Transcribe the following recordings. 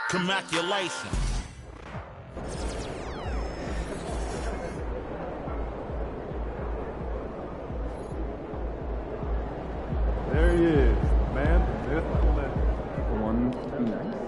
Commaculation. There he is, man. There's one nice.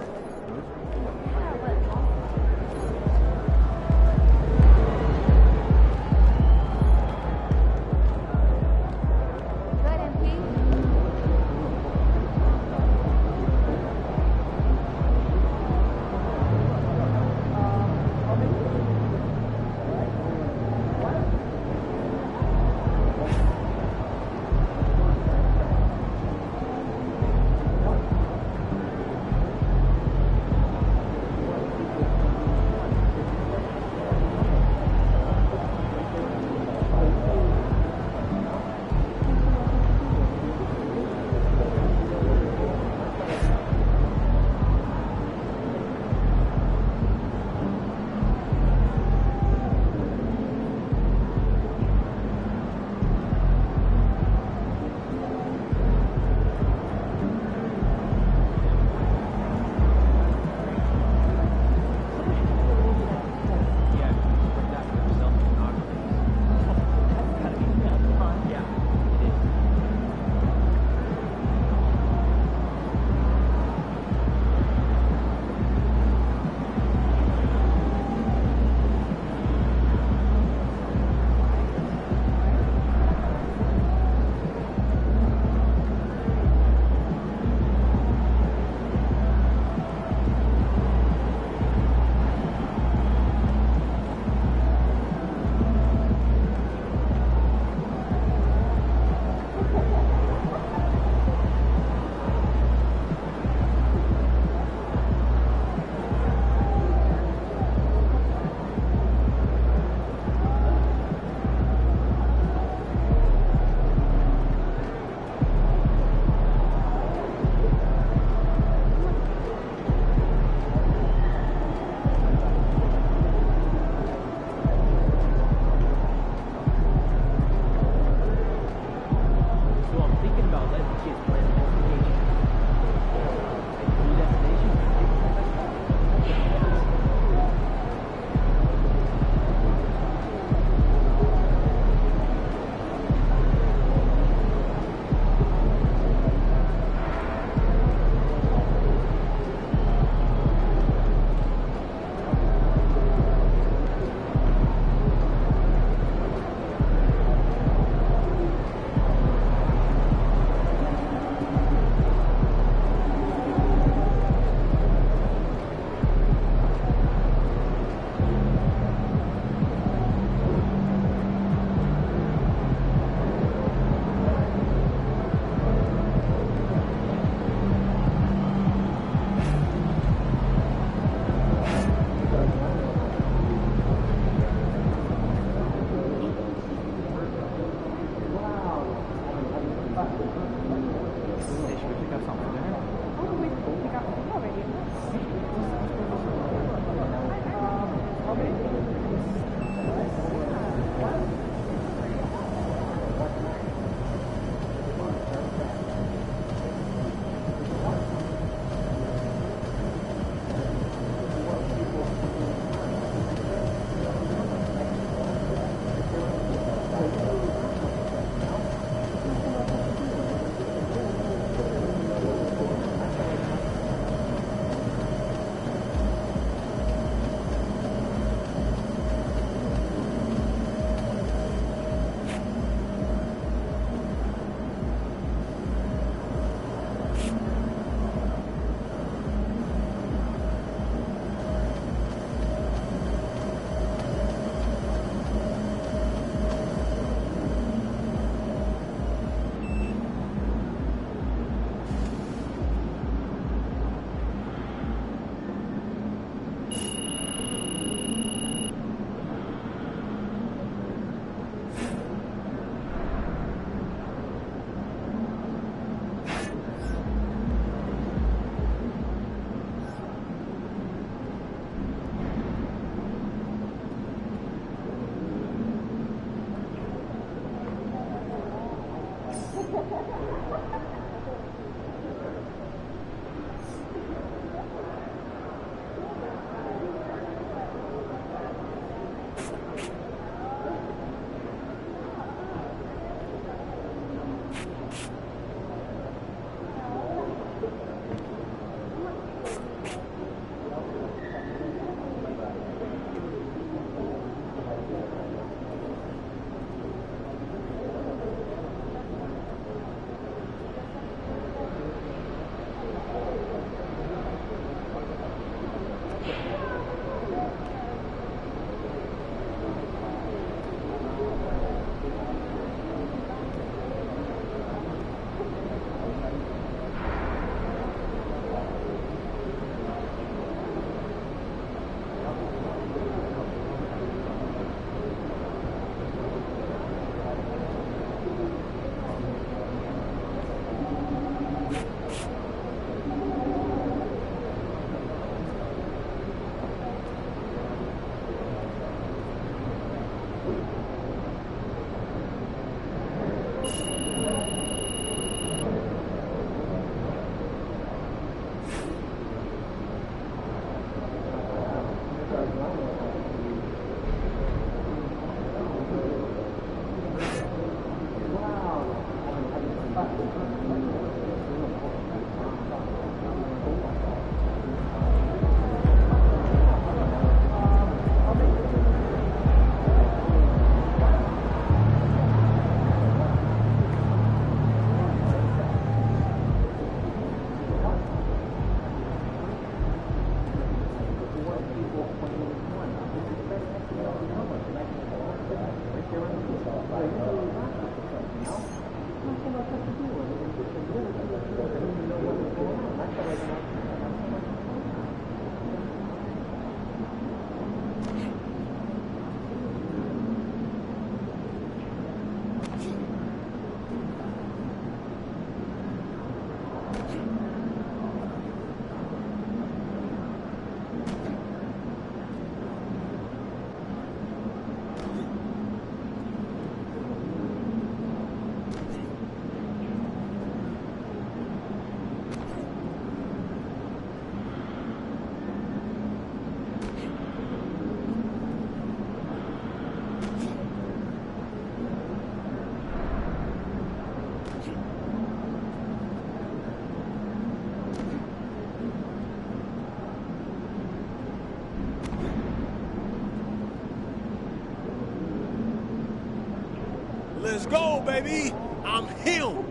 Let's go, baby. I'm him.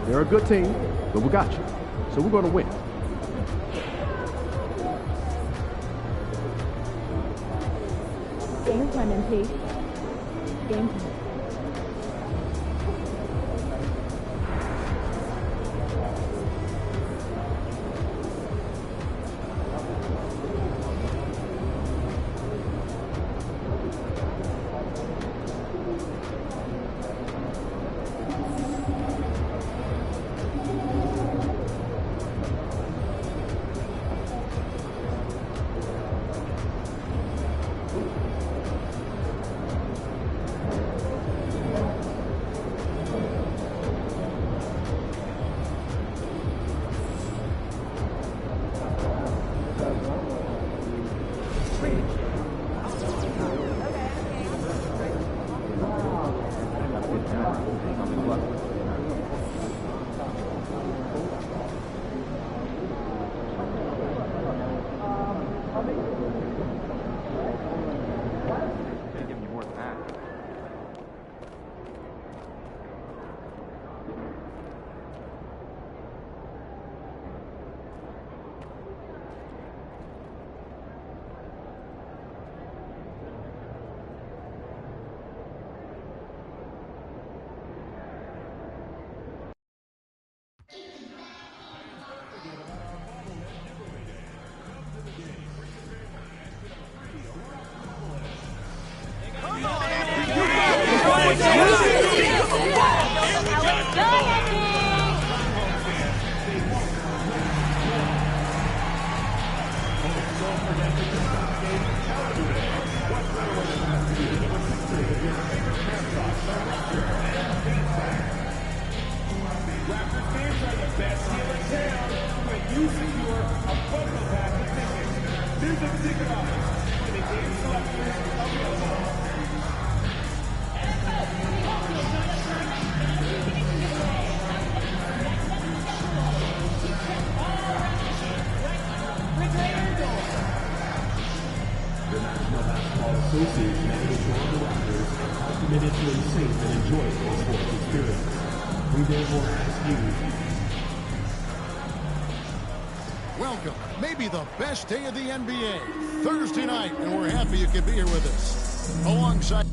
They're a good team, but we got you. So we're going to win. Game plan, MP. Game plan. Association and the Toronto Raptors are committed to a safe and enjoyable sports experience. We therefore ask you. Welcome, maybe the best day of the NBA, Thursday night, and we're happy you could be here with us. Alongside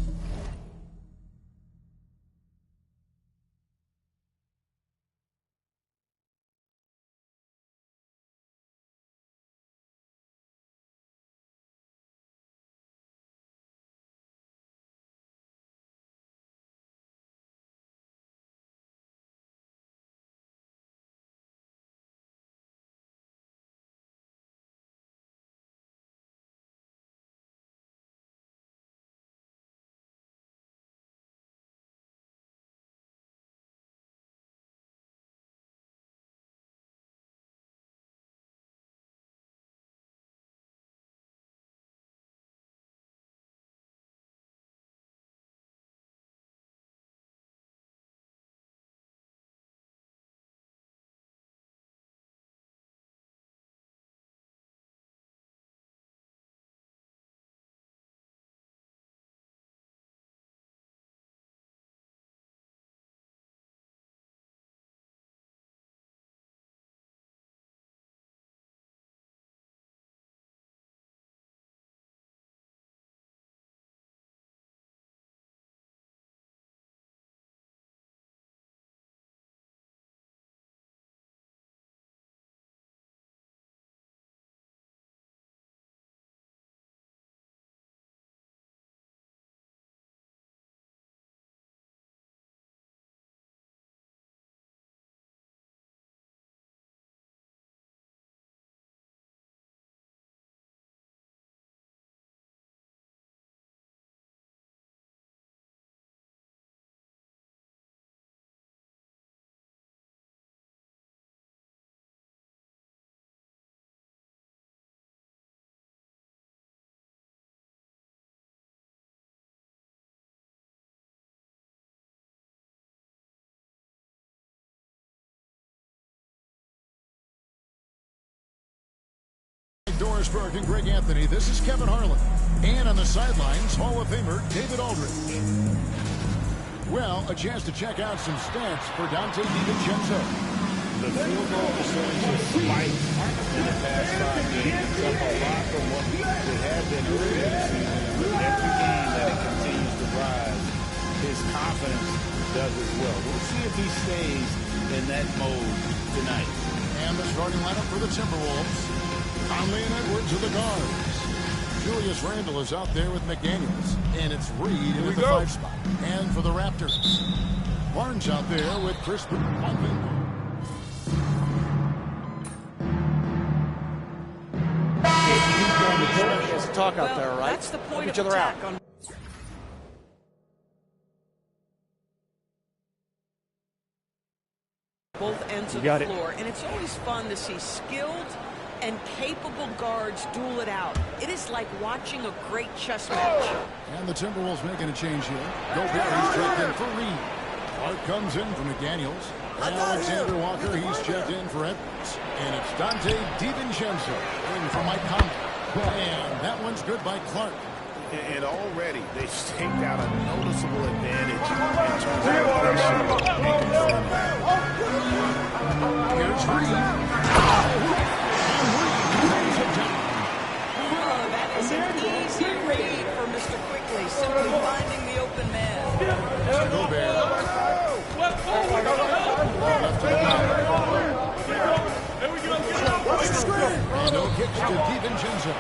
Forsberg and Greg Anthony, this is Kevin Harlan. And on the sidelines, Hall of Famer David Aldridge. Well, a chance to check out some stats for Dante DiVincenzo. The field goal percentage spike in the past 5 years. It's up a lot from what it had been earlier this season. Every game that it continues to rise, his confidence does as well. We'll see if he stays in that mode tonight. And the starting lineup for the Timberwolves. Conley and Edwards are the guards. Julius Randle is out there with McDaniels. And it's Reed in at the 5 spot. And for the Raptors, Barnes out there with Chris Conley. There's talk out there, right? That's the point each of other attack out. on both ends of the floor. And it's always fun to see skilled and capable guards duel it out. It is like watching a great chess match. And the Timberwolves making a change here. Gobert, he's checked in for Reed. Clark comes in for McDaniels. Alexander Walker, he's checked in for Edwards. And it's Dante DiVincenzo in for Mike Conley. And that one's good by Clark. And already they've staked out a noticeable advantage in terms of aggression and control. Here's Reed. That is an easy read for Mr. Quickly, simply finding the open man. Gobert. Randle kicks to DiVincenzo.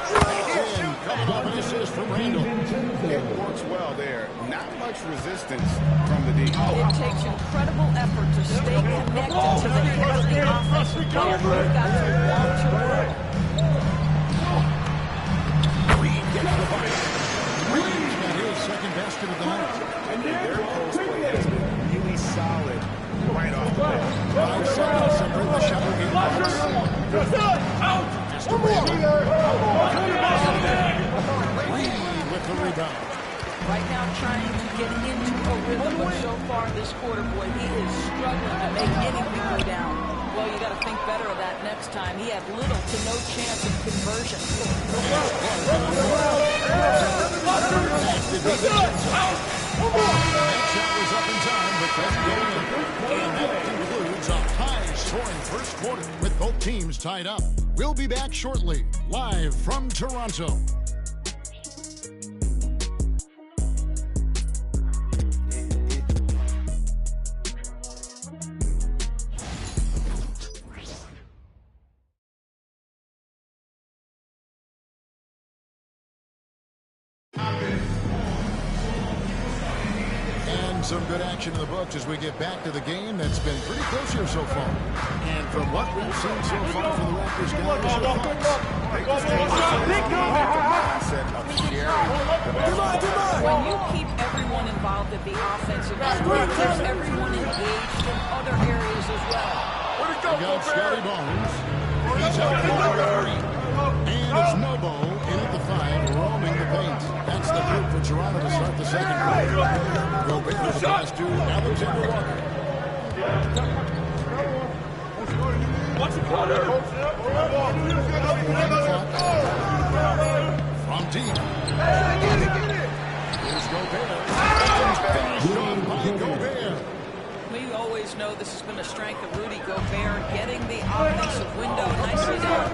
And coming up an assist from Randle. It works well there. Not much resistance from the D. It takes incredible effort to stay connected to the head of the offensive player. You've got to want to work. Reed gets the bucket. Reed's got his second basket of the night. And their post play has been really solid right off the bat. 5 seconds separate the shuttle game box. Just a Reed with the rebound. Right now trying to get into a rhythm, but so far this quarter, boy, he is struggling to make anything go down. Well, you got to think better of that next time. He had little to no chance of conversion. That shot was up in time, but doesn't get in. And that concludes a high-scoring first quarter with both teams tied up. We'll be back shortly, live from Toronto. Some good action in the books as we get back to the game that's been pretty close here so far. And from what we've seen so far for the Raptors guys, when you keep everyone involved at the offensive end, it keeps everyone engaged in other areas as well. We got Scotty Barnes. He's out there. And it's Nobo in at the 5, roaming the paint. That's the group for Toronto to start the second quarter. Gobert with the pass to Alexander Walker. From deep. Here's Gobert. Finished on by Gobert. We always know this has been a strength of Rudy Gobert, getting the offensive window nicely done.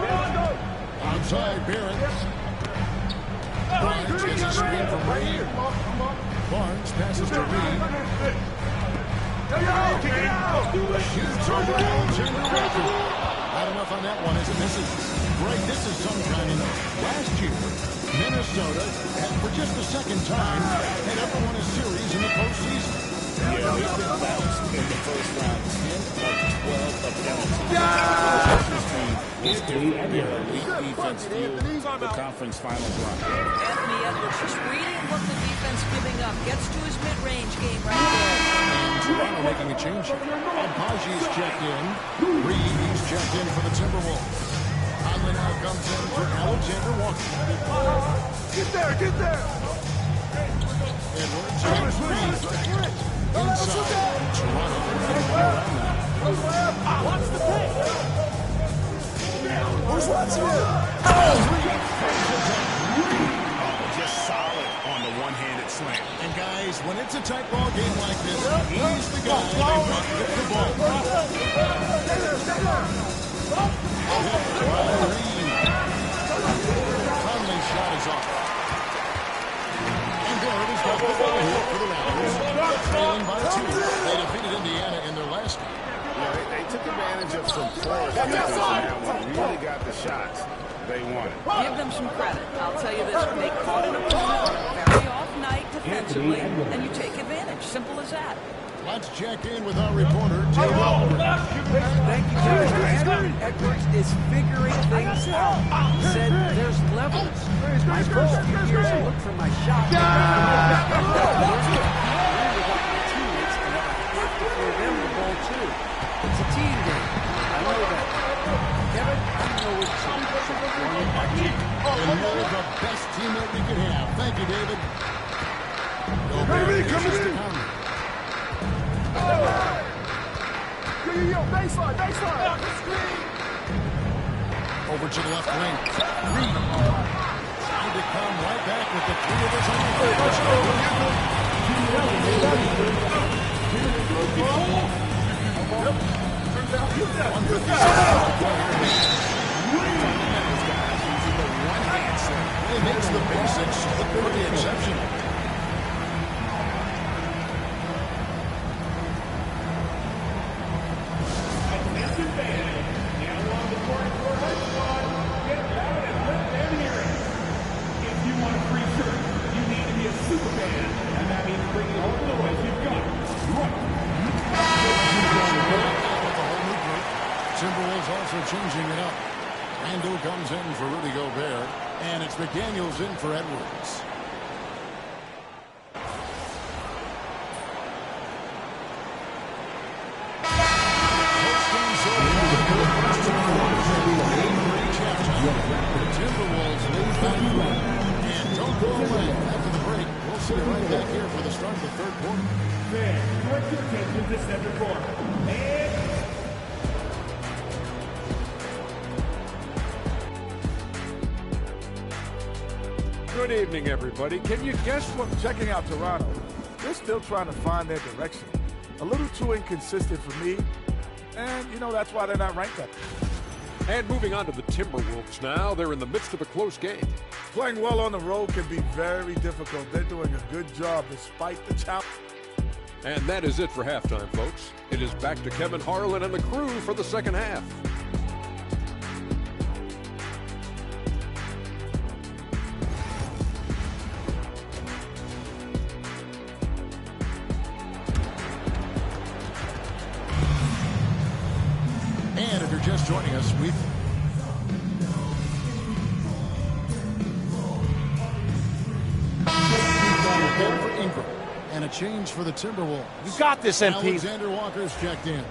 Outside Barrett. Barnes gets a screen from Reed. Barnes passes to Reed. Shoots over Alexander Walker. Not enough on that one as it misses. Greg, this is some kind of last year. Minnesota had for just the second time had ever won a series in the postseason. Yeah, they've been bounced in the first round. 10 of 12 appearances. This team is doing their elite defense fuel the conference finals run. Anthony Edwards just reading what the defense giving up. Gets to his mid-range game right there. And Toronto making a change here. Agbaji's checked in. Reed, he's checked in for the Timberwolves. Conley now comes in for Alexander Walker. Get there! Edwards and Reed. Inside. Toronto. Watch the paint. Who's watching it? Just solid on the one-handed slam. And guys, when it's a tight ball game like this, he's the guy they want to get the ball. Conley's shot is off. And Bird has got the ball here for the Raptors. Trailing by 2. They defeated Indiana in their last game. Yeah, they took advantage of some force defense on that one. Really got the shots they wanted. Give them some credit. I'll tell you this, they caught an opponent on a very off night defensively, and you take advantage. Simple as that. Let's check in with our reporter, Jay Albert. Thank you, Coach. Edwards is figuring things out. He said there's levels. My first few years, I looked for my shot. I learned to agree with my teammates, and I have to throw them the ball, too. It's a team game. I know that. Kevin, I know it's a team. And they're the best team that we could have. Thank you, David. Baby, coming in. Yo, baseline. Over to the left wing. Reed trying to come right back with the 3 of his own. He makes the basics look pretty exceptional. Timberwolves also changing it up. Randall comes in for Rudy Gobert, and it's McDaniels in for Edwards. Timberwolves lead by 3. And don't go away after the break. We'll see you right back here for the start of the third quarter. Fans, direct your attention to center court. And Good evening, everybody. Can you guess what? Checking out Toronto. They're still trying to find their direction. A little too inconsistent for me. And, that's why they're not ranked up. And moving on to the Timberwolves now. They're in the midst of a close game. Playing well on the road can be very difficult. They're doing a good job despite the challenge. And that is it for halftime, folks. It is back to Kevin Harlan and the crew for the second half. And if you're just joining us, we've for Ingram and a change for the Timberwolves. You got this, MP. Alexander Walker's checked in.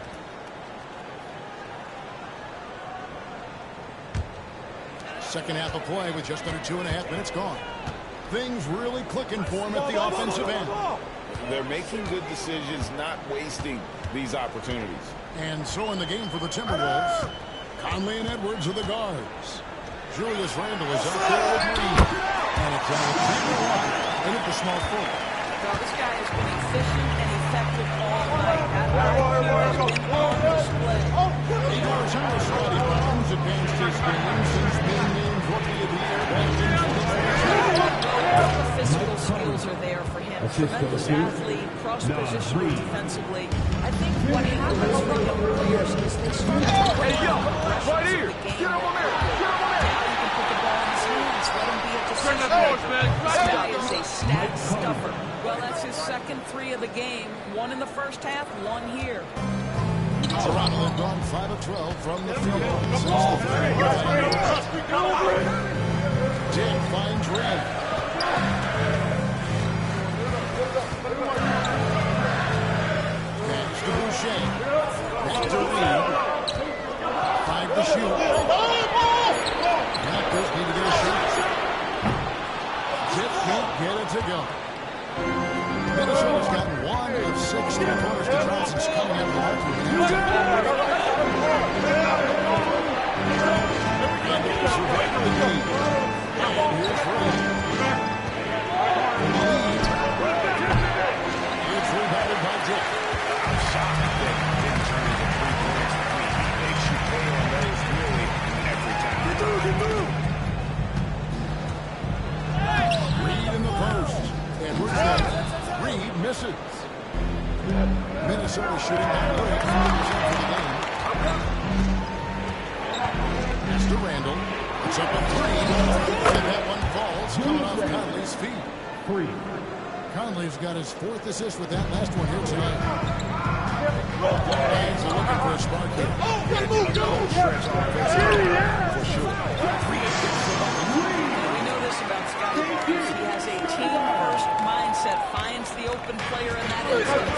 Second half of play with just under 2.5 minutes gone. Things really clicking for him at the offensive end. They're making good decisions, not wasting these opportunities. And so in the game for the Timberwolves, Conley and Edwards are the guards. Julius Randle is out there with Reed. And it's Alexander Walker in at the small forward. Well, this guy has been efficient and effective all night. That IQ has been on display. Marcelo Scotty Barnes advanced his game since being named Rookie of the Year back in 2022. The physical skills are there for him. Tremendous athlete, cross-positioning defensively. I think what happens for young players is they start to play right here. Get him on there. Now you can put the ball in his hands. Let him be a decision maker. This guy is a stat stuffer. Well, that's his second 3 of the game. 1 in the first half, 1 here. Toronto have gone 5 of 12 from the field. Dick finds Reed. Pass to Boucher. Back to Reed. 5 to shoot. Raptors need to get a shot. Zip can't get it to go. Minnesota's got 1 of 6 three-pointers to Johnson's coming out of the Raptors. And the surviving the lead. And here's Reed. It's rebounded by Drake. I'm shocked that he didn't turn into 3 points. He makes you pay on those really every time. Reed in the post. Edwards there. Reed misses. Minnesota shooting that way 40% for the game. Pass to Randall. It's up a 3. And that one falls coming off Conley's feet. 3. Conley's got his 4th assist with that last one here tonight. He's looking for a spark here. For sure. We know this about Scott Barnes. He has a team-first mindset, finds the open player in that instance.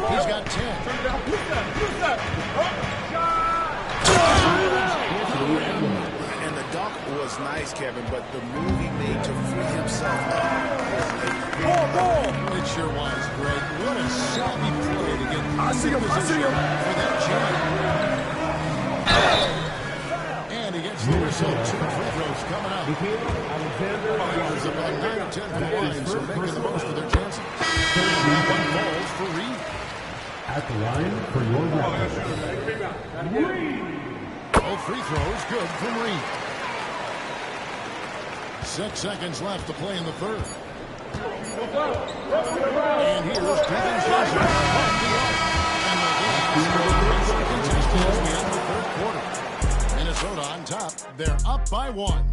He's got 10. And the dunk was nice, Kevin, but the move he made to free himself up. It sure was, Greg. What a savvy play to get position for that jam. And he gets the result. 2 free throws coming up. There's about 9 or 10 from the line, so making the most of their chances. That one falls for Reed. At the line for your record. All free throws good from Reed. 6 seconds left to play in the third. And here's Steven Johnson off the arc. And the game is contested as we end the third quarter. Minnesota on top. They're up by 1.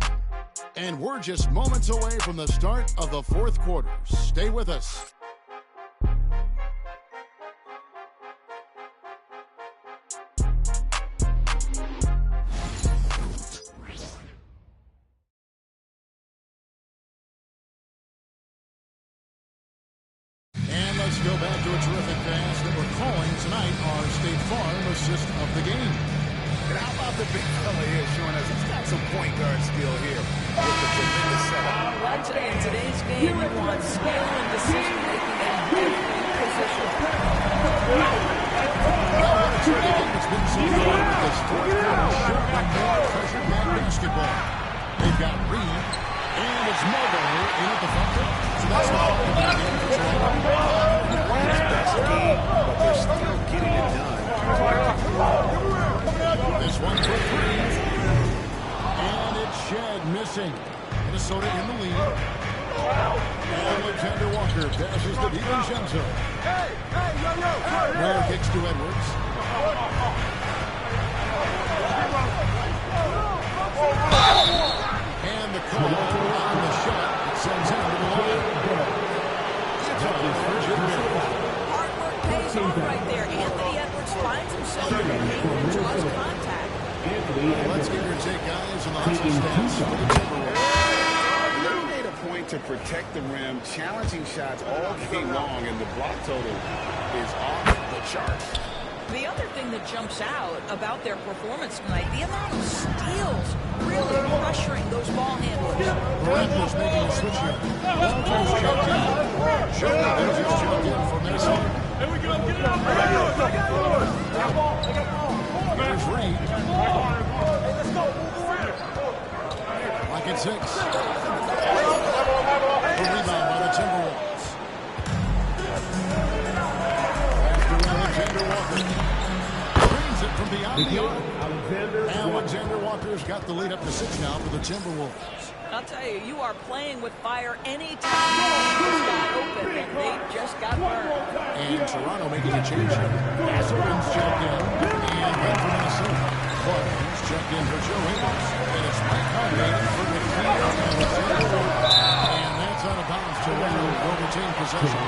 And we're just moments away from the start of the fourth quarter. Stay with us. Let's go back to a terrific pass that we're calling tonight our State Farm assist of the game. And how about the big fella here showing us he's got some point guard skill here with the tremendous setup. Well, today in today's game, you want skill and decision-making in every position. It's been so far with this fourth quarter showing more pressured man basketball. They've got Reed, and it's Mulder in at the front court. So that's not the game for Toronto. Best game, but they're still getting it done. This one for 3. And it's Shed missing. Minnesota in the lead. Alexander Walker passes to DiVincenzo. Miller kicks to Edwards. And the call on the shot that sends him to the line. Hard work pays off right there. Anthony Edwards finds himself in the paint and draws contact. Let's get your take, guys, on the Hudson stance for the Timberwolves. They made a point to protect the rim, challenging shots all game long, and the block total is off the charts. The other thing that jumps out about their performance tonight, the amount of steals, really pressuring those ball handlers. Raptors making a switch here. Walters checked in. Showman is checked in for Minnesota. Here we go. Get it up. Here's Reed. Like it's 6. A rebound by the Timberwolves. After Alexander Walker. Brings it from beyond the arc. Alexander Walker's got the lead up to 6 now for the Timberwolves. I'll tell you, you are playing with fire anytime the game just got open, and they just got burned. And Toronto making a change here. Asselman's checked in. And then for Minnesota. Clark's checked in for Joe Ingles. And it's Mike Conley for Alexander. And that's out of bounds. Toronto will retain possession.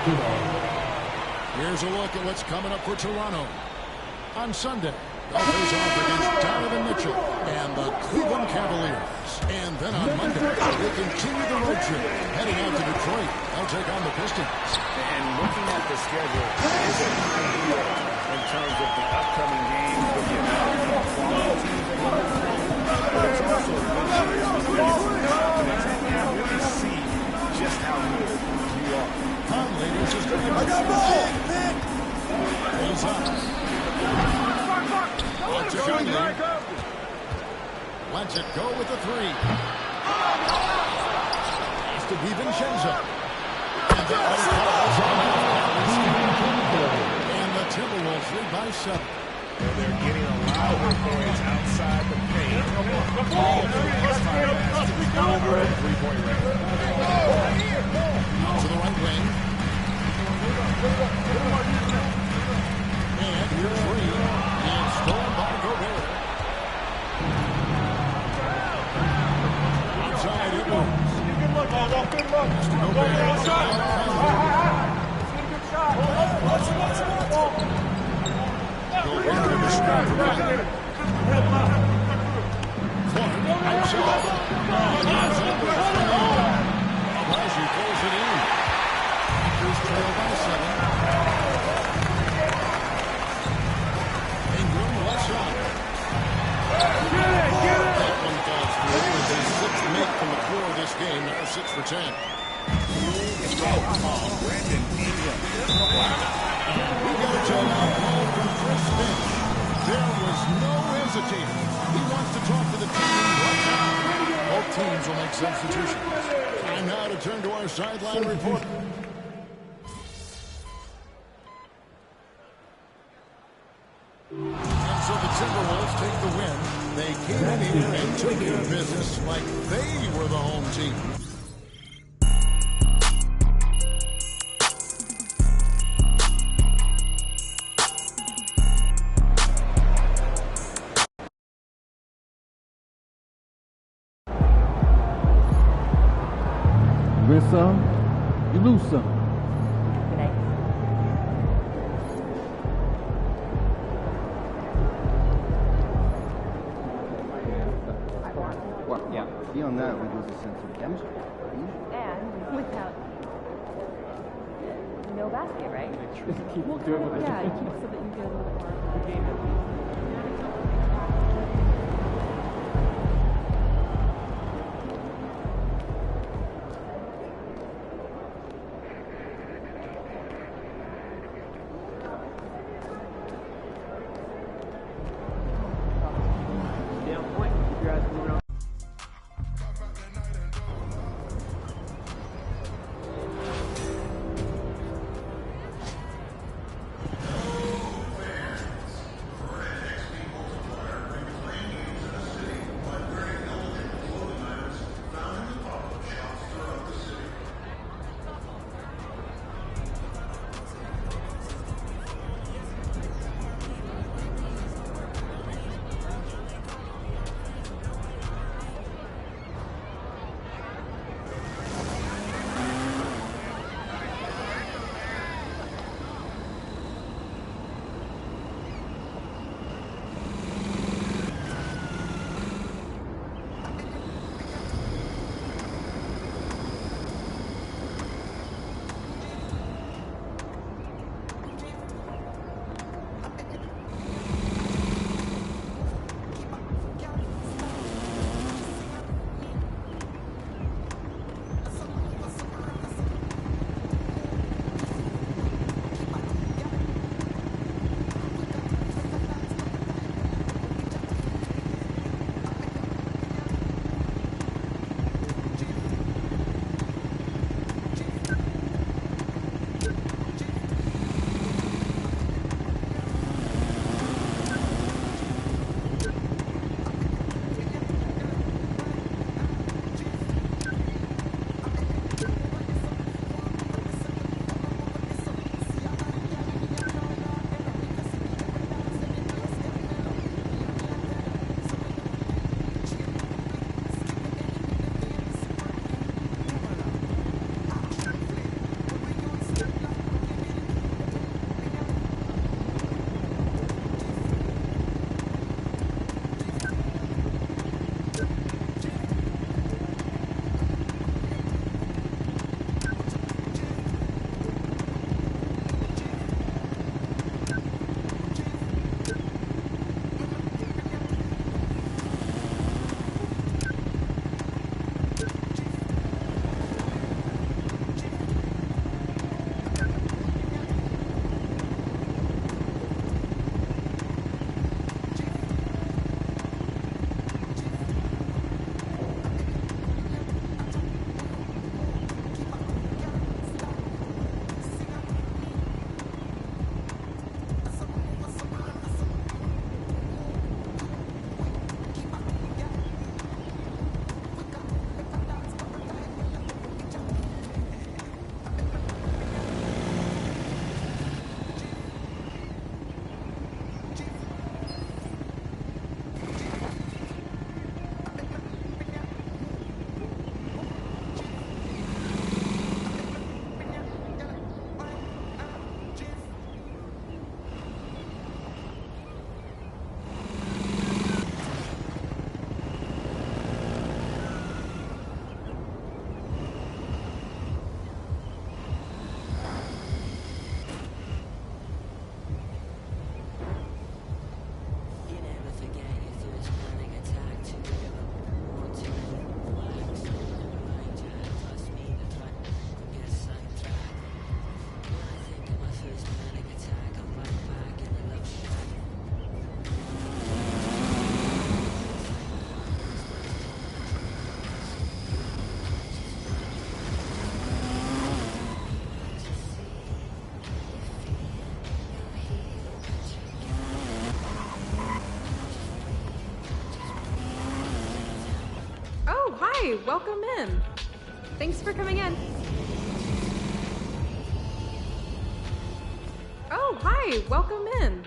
Here's a look at what's coming up for Toronto. On Sunday, they'll face off against Donovan Mitchell and the Cleveland Cavaliers. And then on Monday, they continue the road trip, heading out to Detroit. They'll take on the Pistons. And looking at the schedule, is a high deal in terms of the upcoming games with the amount of quality teams they have. But it's also a good series with confidence and really see just how good you are. Conley versus Davis. Pulls up. Lets it go with the three. Pass to DiVincenzo. And that one falls on and the Timberwolves lead by 7. Well, they're getting a lot of points outside the paint. Three-point range. To the right wing. And here's three. And stolen by Gobert. Outside it moves. Good look, Aldo. Good look. Gobert. Gobert in the screen for Clark. Outside. And ends up with three. Elijah throws it in. Raptors trail by 7. Ingram left side. That one falls through. It's his 6th make from the floor this game. Now 6 for 10. Brandon Ingram. We got a timeout call from Chris Finch. There was no hesitating. He wants to talk to the team right now. Both teams will make substitutions. Time now to turn to our sideline report. And so the Timberwolves take the win. They came in here and took care of business like they were the home team. You win some, you lose some. Yeah. Beyond that, we lose a sense of chemistry. And without no basket, right? Keep doing what Yeah, it keeps so that you get a little more. Down point. Keep your eyes moving on. hi, welcome in. Thanks for coming in. Oh, hi, welcome in.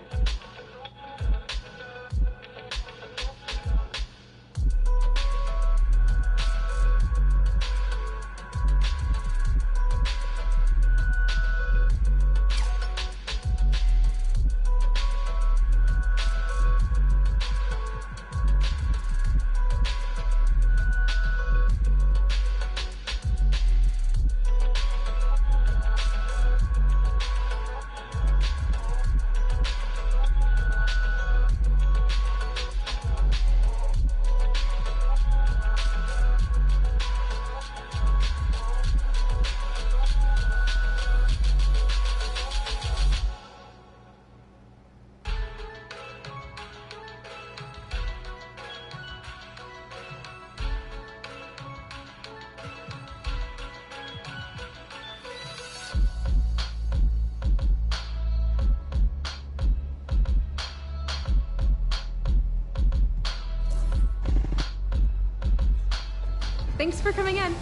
Thanks for coming in.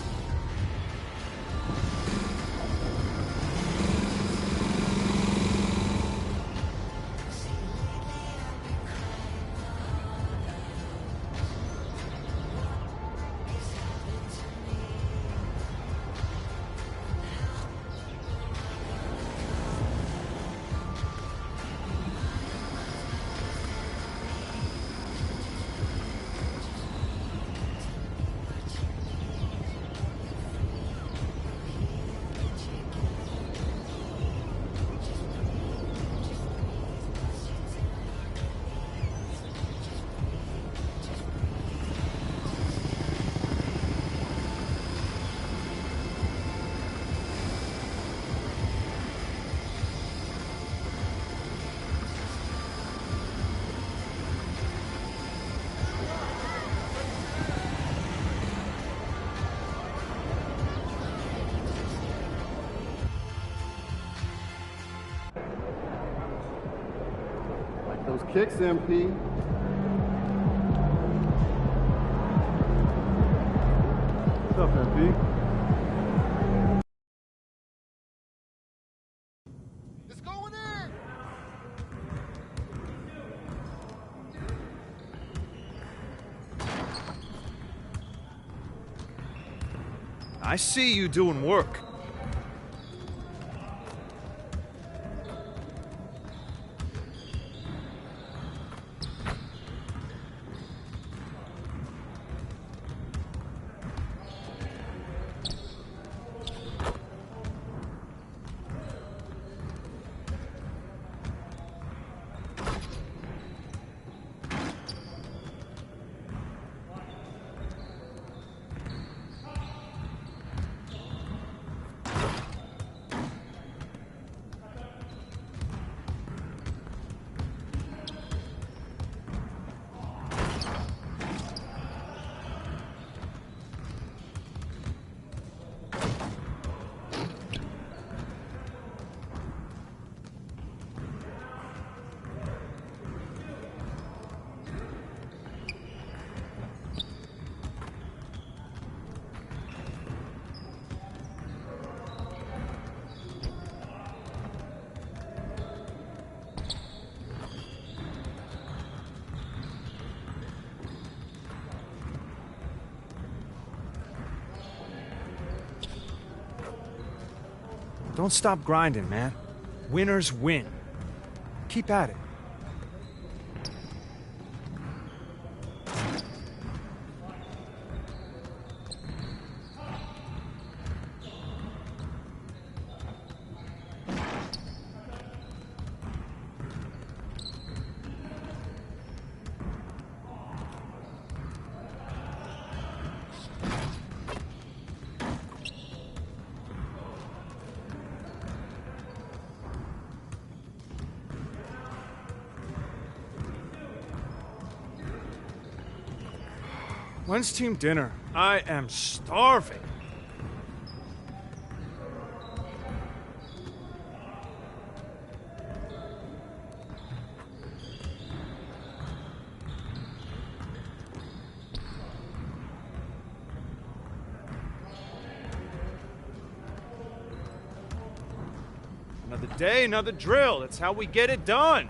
Those kicks, MP. What's up, MP? It's going in! I see you doing work. Don't stop grinding, man. Winners win. Keep at it. When's team dinner? I am starving. Another day, another drill. That's how we get it done.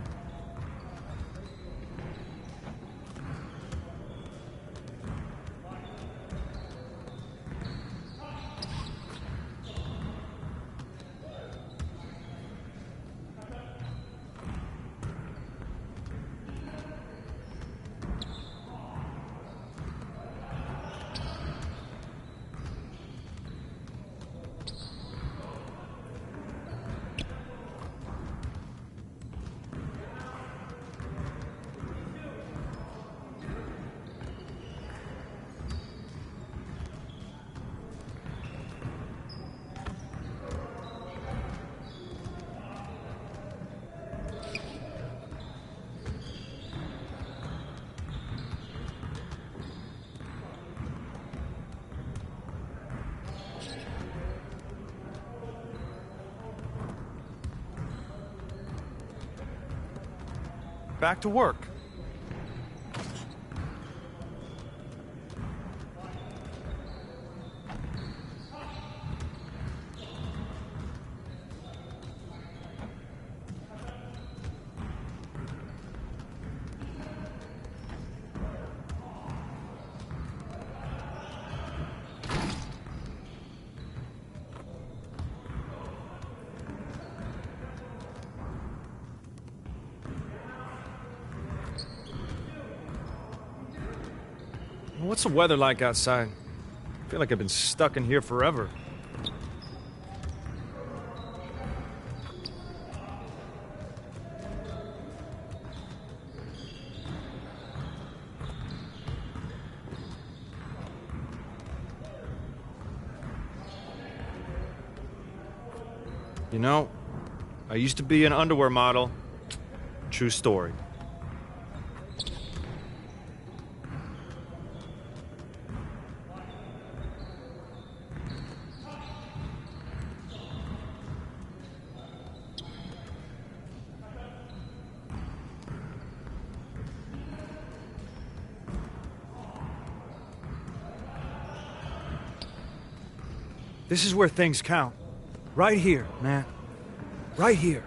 Back to work. What's the weather like outside? I feel like I've been stuck in here forever. You know, I used to be an underwear model. True story. This is where things count. Right here, man. Right here.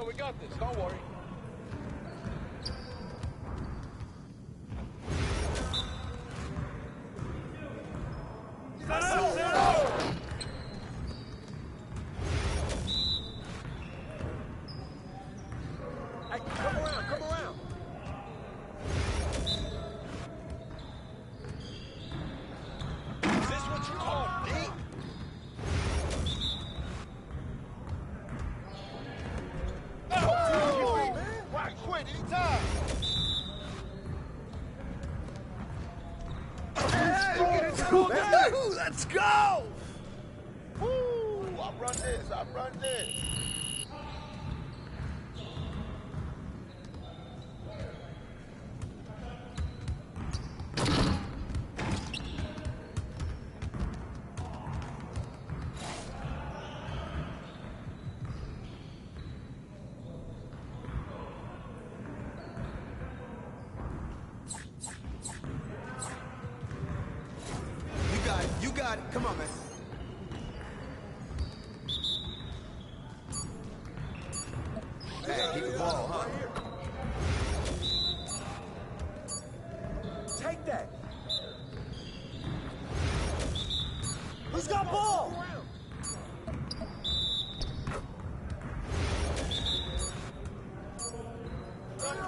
We got this, don't worry. Hey, come around, come around. Is this what you call deep? Oh, Woo, let's go! Woo, I run this, I run this. You got it. Come on, man. Hey, keep the ball, huh? Take that. Who's got ball?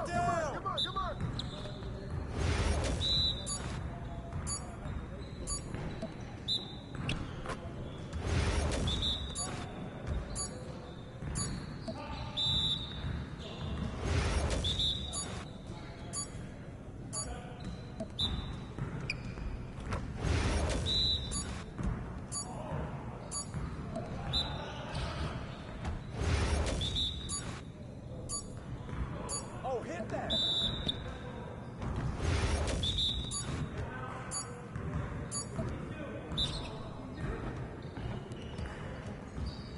Down. Come on, come on. Hit that.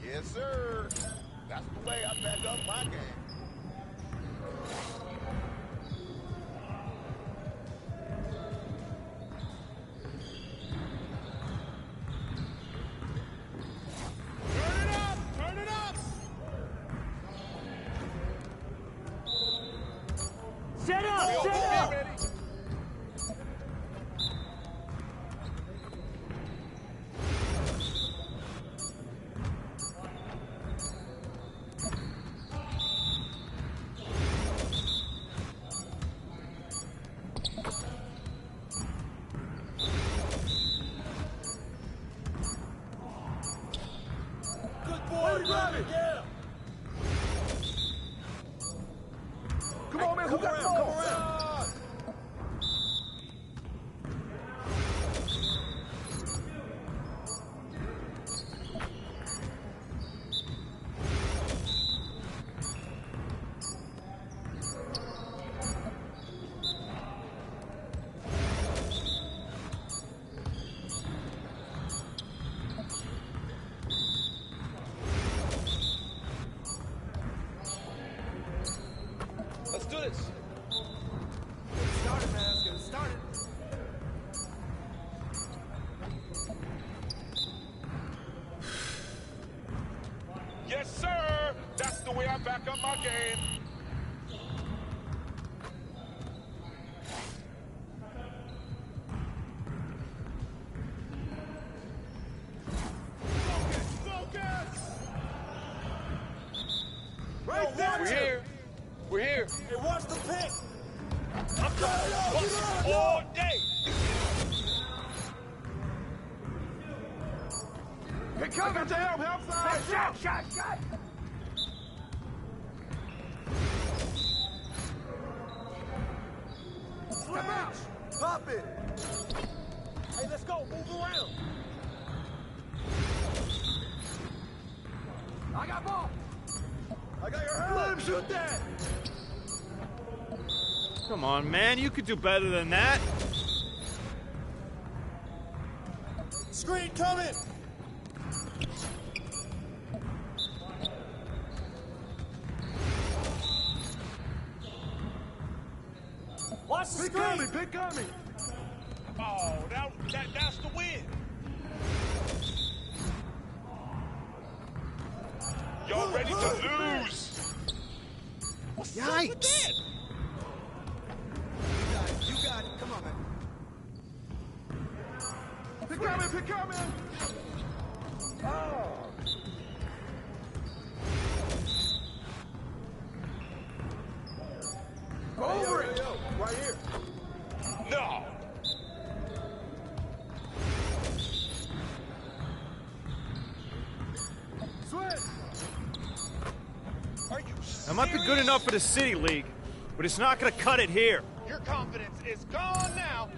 Yes, sir. That's the way I back up my game. Set up! Set up! Good boy, Robbie! Yeah! Come on, man. Who got the ball? Come around. Let's do this. Get started, man. Let's get it started. Yes, sir. That's the way I back up my game. Focus! Right there. We're here. We're here. Hey, watch the pick. I'm coming all day. Hey, come got your help side. Shot! Step out. Pop it. Hey, let's go. Move around. I got ball. I got your help. Let him shoot that. Come on, man. You could do better than that. Screen coming. Watch the screen. Pick on me. Oh, that's the win. Y'all ready to lose? What's up with that? You got it. Come on, man. Pick on me. Oh. Go over it. Right here. No. Switch. Are you That might be good enough for the City League, but it's not going to cut it here. Your confidence is gone now.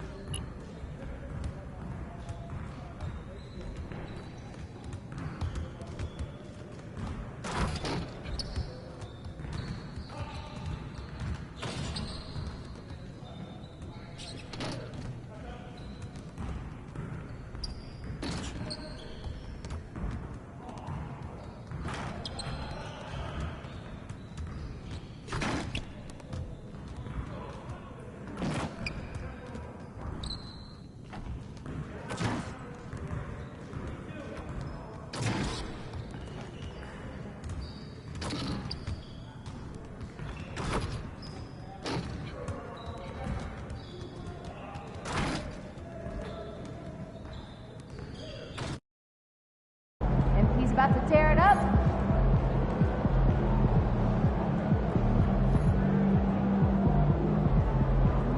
about to tear it up.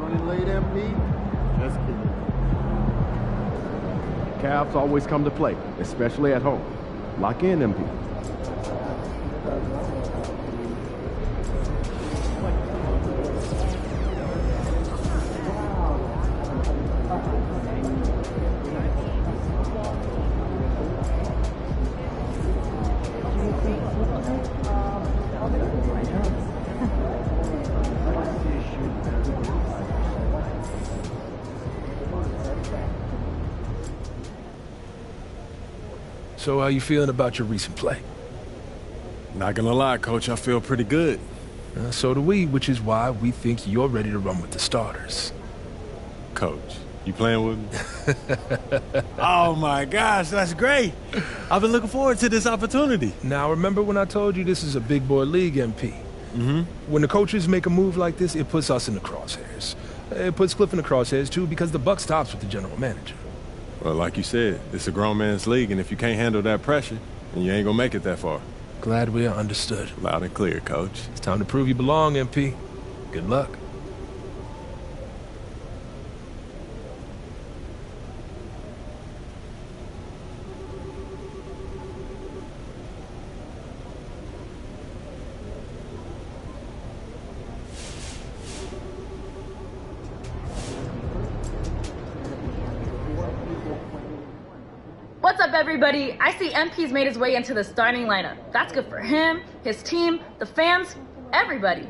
Running late, MP? Just kidding. Cavs always come to play, especially at home. Lock in, MP. So how you feeling about your recent play? Not gonna lie, Coach, I feel pretty good. So do we, which is why we think you're ready to run with the starters. Coach, you playing with me? Oh my gosh, that's great. I've been looking forward to this opportunity. Now remember when I told you this is a big boy league, MP? Mm-hmm. When the coaches make a move like this, it puts us in the crosshairs. It puts Cliff in the crosshairs too, because the buck stops with the general manager. Well, like you said, it's a grown man's league, and if you can't handle that pressure, then you ain't gonna make it that far. Glad we are understood. Loud and clear, Coach. It's time to prove you belong, MP. Good luck. What's up, everybody? I see MP's made his way into the starting lineup. That's good for him, his team, the fans, everybody.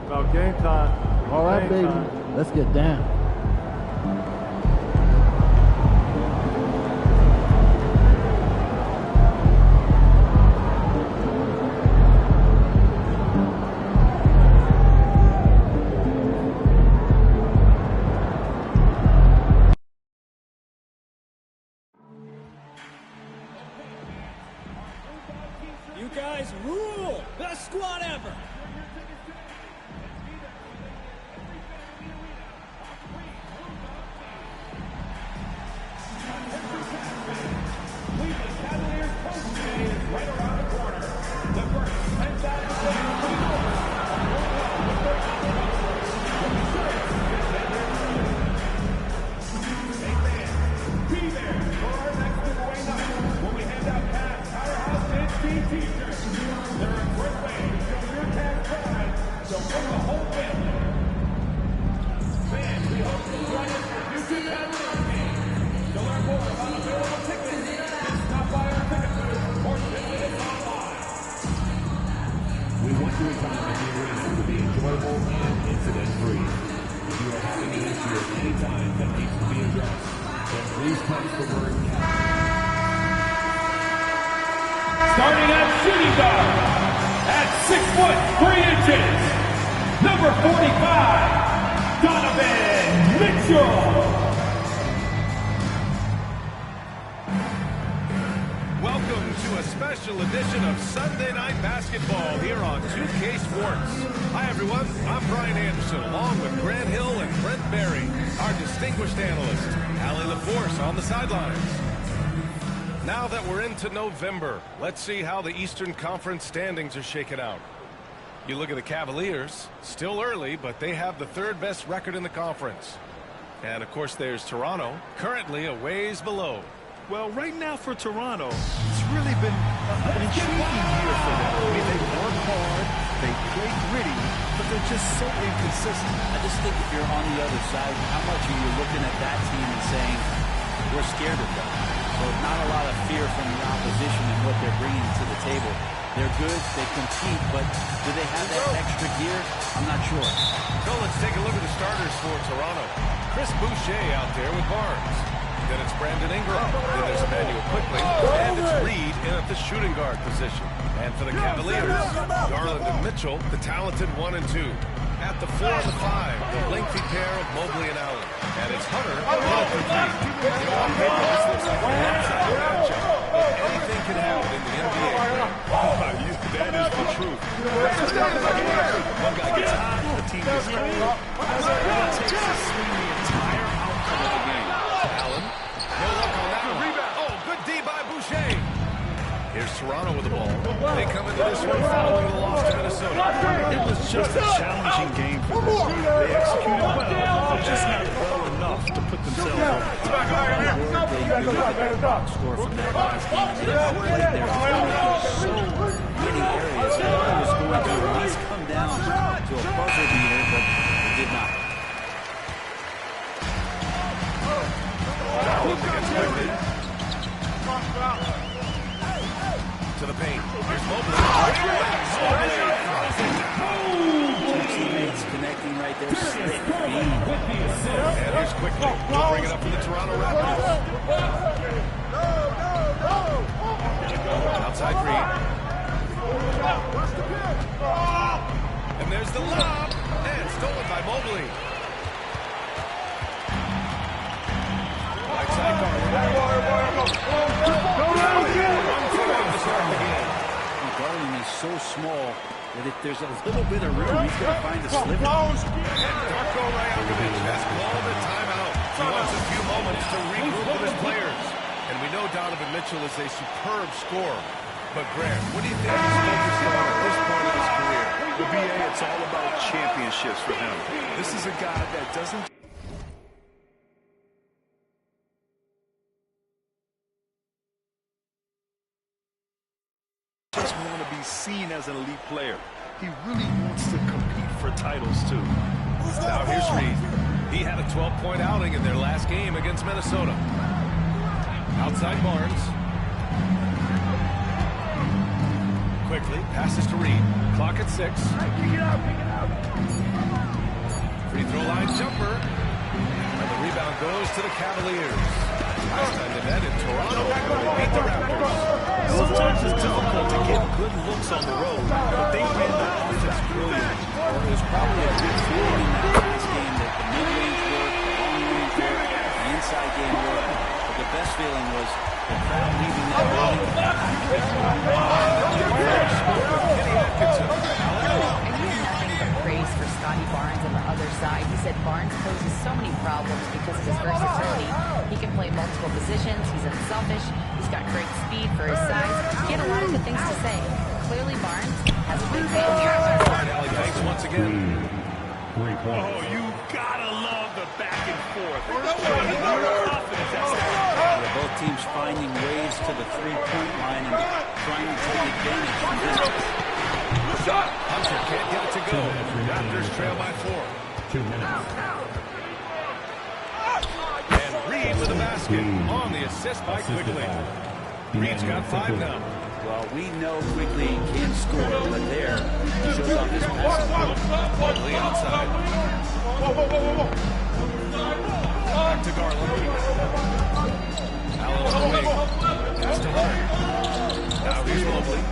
About game time. All right, baby. Let's get down. You guys rule! Best squad ever! Starting at shooting guard, at 6'3", number 45, Donovan Mitchell. Welcome to a special edition of Sunday Night Basketball here on 2K Sports. Hi everyone, I'm Brian Anderson along with Grant Hill and Brent Berry, our distinguished analyst, Allie LaForce on the sidelines. Now that we're into November, let's see how the Eastern Conference standings are shaken out. You look at the Cavaliers, still early, but they have the third best record in the conference. And of course there's Toronto, currently a ways below. Well, right now for Toronto, it's really been an intriguing year for them. I mean, they work hard, they play gritty, but they're just so inconsistent. I just think if you're on the other side, how much are you looking at that team and saying, we're scared of them? So not a lot of fear from the opposition and what they're bringing to the table. They're good, they compete, but do they have that extra gear? I'm not sure. So let's take a look at the starters for Toronto. Chris Boucher out there with Barnes. Then it's Brandon Ingram. Then there's Emmanuel Quickly. And it's Reed in at the shooting guard position. And for the Cavaliers, Garland and Mitchell, the talented 1 and 2. At the 4 and the 5, the lengthy pair of Mobley and Allen. And it's Hunter at the 3. On paper, this looks like a one-sided matchup. But anything can happen in the NBA. That is the truth. One guy gets hot, the team gets hurt. That's all it takes to swing the entire outcome of the game. Allen, no luck on that one. Oh, good D by Boucher. Here's Toronto with the ball. They come into this one following the loss to Minnesota. It was just a challenging game for them. They executed well, but just not well enough to put themselves over the top. They look at the box score from that last game. They played their offense so many areas. I thought it was going to at least come down to a buzzer beater, but it did not. To the paint. Here's Mobley. Two teammates connecting right there. Slick feed. And here's Quickly. He'll bring it up for the Toronto Raptors. Outside Reed. And there's the lob. And stolen by Mobley. Right side Garland is so small that if there's a little bit of room, he's going to find a sliver. Darko Rajakovic has called a timeout. He wants a few moments to regroup with his players. And we know Donovan Mitchell is a superb scorer. But Grant, what do you think he's focused on at this point of his career? The BA, it's all about championships for him. This is a guy that doesn't just want to be seen as an elite player. He really wants to compete for titles too. Now here's Reed. He had a 12-point outing in their last game against Minnesota. Outside Barnes. Quickly passes to Reed. Clock at 6. Free throw line jumper. And the rebound goes to the Cavaliers. Last time they met in Toronto, they beat the Raptors. Sometimes it's difficult to get good looks on the road, but they ran the offense brilliantly. It was probably a good feeling in that last game that the mid-range work, the long-range work, the inside game work. But the best feeling was the crowd leaving that building. I hear nothing but praise for Scotty Barnes on the other side. He said Barnes poses so many problems because of his versatility. He can play multiple positions. He's unselfish. He's got great speed for his size. He had a lot of good things to say. Clearly, Barnes has a big fan here. All right, Allie, thanks once again. Oh, you gotta love the back and forth. Both teams finding ways to the three-point line and trying to take advantage of distance. Hunter can't get it to go. Raptors trail by 4. 2 minutes. And Reed with a basket on the assist by Quickly. Reed's got 5 now. Well, we know Quickly can score, but there he shows off his passing. Mobley outside. Back to Garland. Allen on the wing. Pass to Hunter. Now here's Mobley.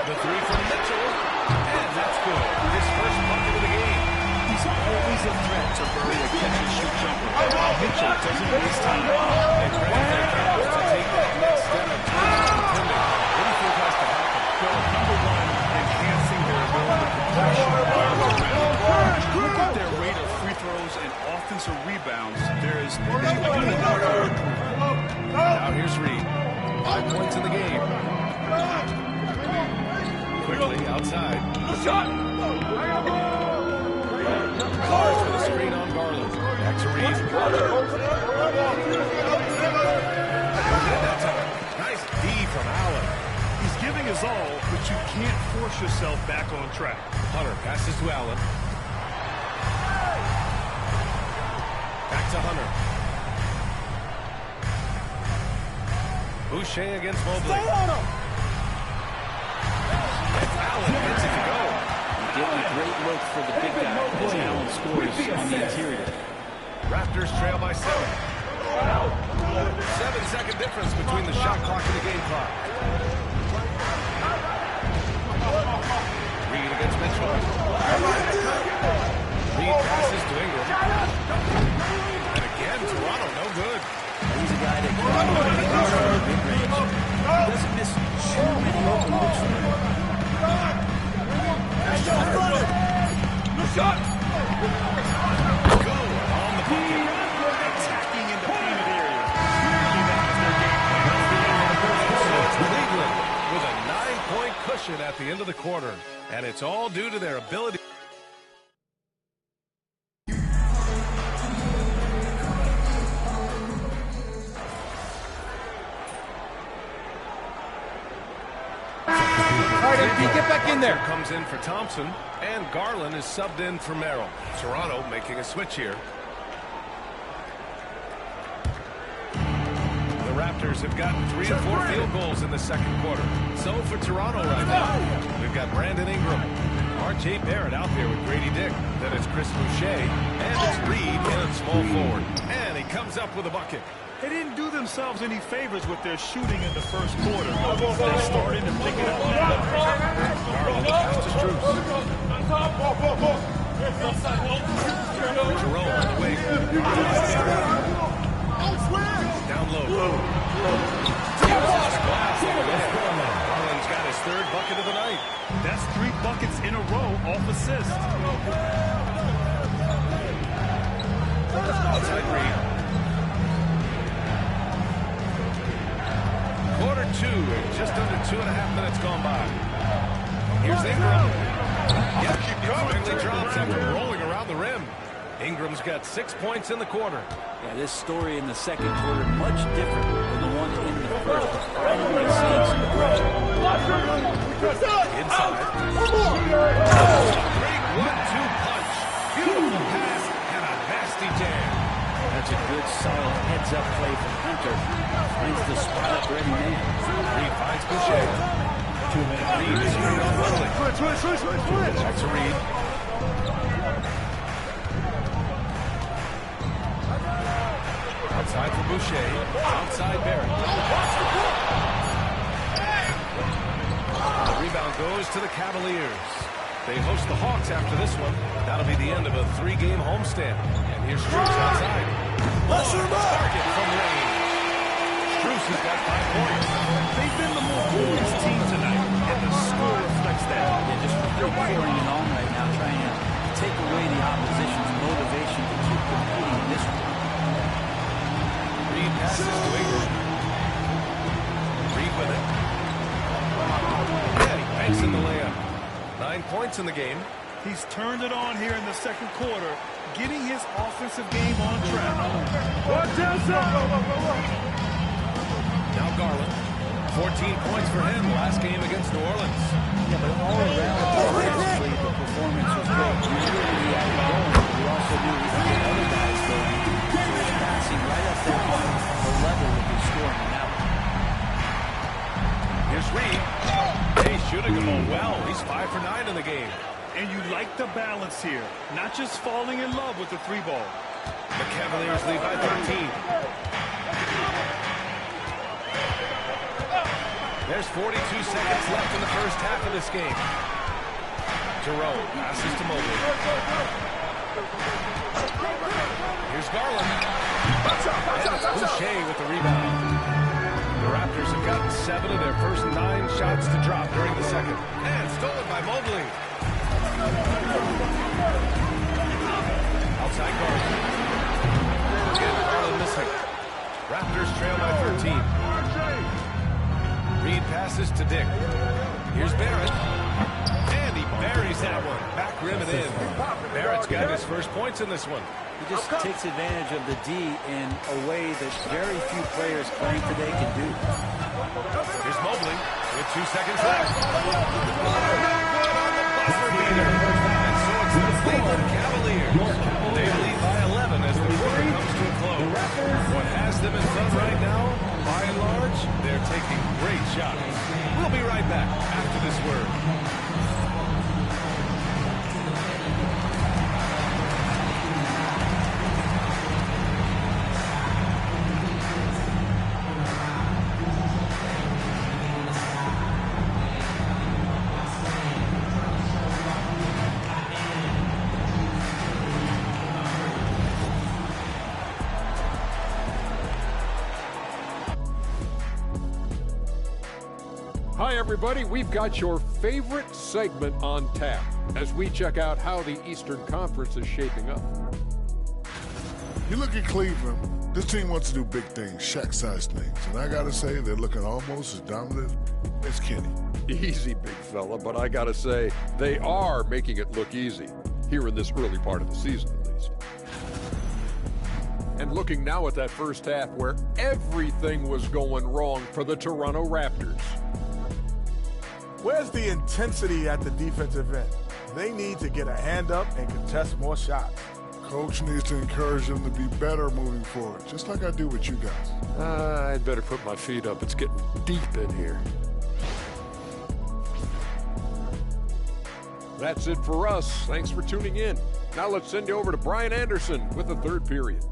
The 3 from Mitchell. And that's good. His first bucket of the game. He's always a threat to bury a catch-and-shoot jumper. Mitchell doesn't waste time. And Grant, they have to take that next step and turn it contending. What do you think has to happen? Well, number one, enhancing their ability to completion all around. Look at their rate of free throws and offensive rebounds. There is significant improvement. Now here's Reed. 5 points in the game. Quickly outside. Lars with a screen on Garland. Back to Reed. Nice D from Allen. He's giving his all, but you can't force yourself back on track. Hunter passes to Allen. Back to Hunter. Boucher against Mobley. It's Allen. Gets it to go. Getting a great look for the big guy as Allen scores on the interior. Raptors trail by 7. 7-second difference between the shot clock and the game clock. Reed against Mitchell. Reed passes to Ingram. And again, Toronto, no good. He's a guy that can mid-range. He doesn't miss too many open looks from him. No shot! Go on the bucket. Attacking in the painted area. So it's Cleveland with a 9-point cushion at the end of the quarter. And it's all due to their ability. Get back in there. Comes in for Thompson, and Garland is subbed in for Merrill. Toronto making a switch here. The Raptors have gotten 3 and 4 field goals in the second quarter. So for Toronto right now, we've got Brandon Ingram, R.J. Barrett out there with Grady Dick. Then it's Chris Boucher, and it's Reed in at small forward. And he comes up with a bucket. They didn't do themselves any favors with their shooting in the first quarter. They're starting to pick it up now. Garland pass to Strus. Jerome on the wing. Down low. Garland's got his 3rd bucket of the night. That's 3 buckets in a row off assist. Outside Reed. Quarter 2, just under 2.5 minutes gone by. Here's Ingram. Yep, he finally drops after rolling around the rim. Ingram's got 6 points in the quarter. Yeah, this story in the second quarter much different than the one in the first. Finally seeing some growth. Inside. Great 1-2 punch. Beautiful pass and a nasty jam. That's a good, solid heads-up play from Hunter. Finds the spot-up ready man. Reed finds Boucher. 2 minutes. Reed is free on Woodley. Back to Reed. Outside for Boucher. Outside Barrett. The rebound goes to the Cavaliers. They host the Hawks after this one. That'll be the end of a 3-game homestand. And here's Strus outside. Target from range. Strus has got 5 points. They've been the more focused team tonight, and the score reflects that. Yeah, just really pouring it on right now, trying to take away the opposition's motivation to keep competing in this one. Reed passes to Ingram. Reed with it. Yeah, he banks in the layup. 9 points in the game. He's turned it on here in the second quarter, getting his offensive game on track. Now Garland. 14 points for him last game against New Orleans. Yeah, but all around offensively, the performance was great. We knew he had it going, but we also knew he could get other guys going. So he's passing right up there on the level with his scoring now. Here's Reed. Hey, shooting the ball well. He's 5 for 9 in the game. And you like the balance here, not just falling in love with the 3-ball. The Cavaliers lead by 13. There's 42 seconds left in the first half of this game. Jerome passes to Mobley. Here's Garland. And it's Boucher with the rebound. The Raptors have gotten 7 of their first 9 shots to drop during the second. And stolen by Mobley. Outside Garland. Again, Garland missing. Raptors trail by 13. Reed passes to Dick. Here's Barrett. And he buries that one. Back rim and in. Barrett's got his first points in this one. He just takes advantage of the D in a way that very few players playing today can do. Here's Mobley with 2 seconds left. Buzzer beater. And so it's the Cleveland Cavaliers. They lead by 11 as the quarter comes to a close. What has them in front right now, by and large, they're taking great shots. We'll be right back after this word. Hi, everybody. We've got your favorite segment on tap as we check out how the Eastern Conference is shaping up. You look at Cleveland, this team wants to do big things, Shaq-sized things. And I got to say, they're looking almost as dominant as Kenny. Easy, big fella, but I got to say, they are making it look easy here in this early part of the season, at least. And looking now at that first half where everything was going wrong for the Toronto Raptors. Where's the intensity at the defensive end? They need to get a hand up and contest more shots. Coach needs to encourage them to be better moving forward, just like I do with you guys. I'd better put my feet up. It's getting deep in here. That's it for us. Thanks for tuning in. Now let's send you over to Brian Anderson with the third period.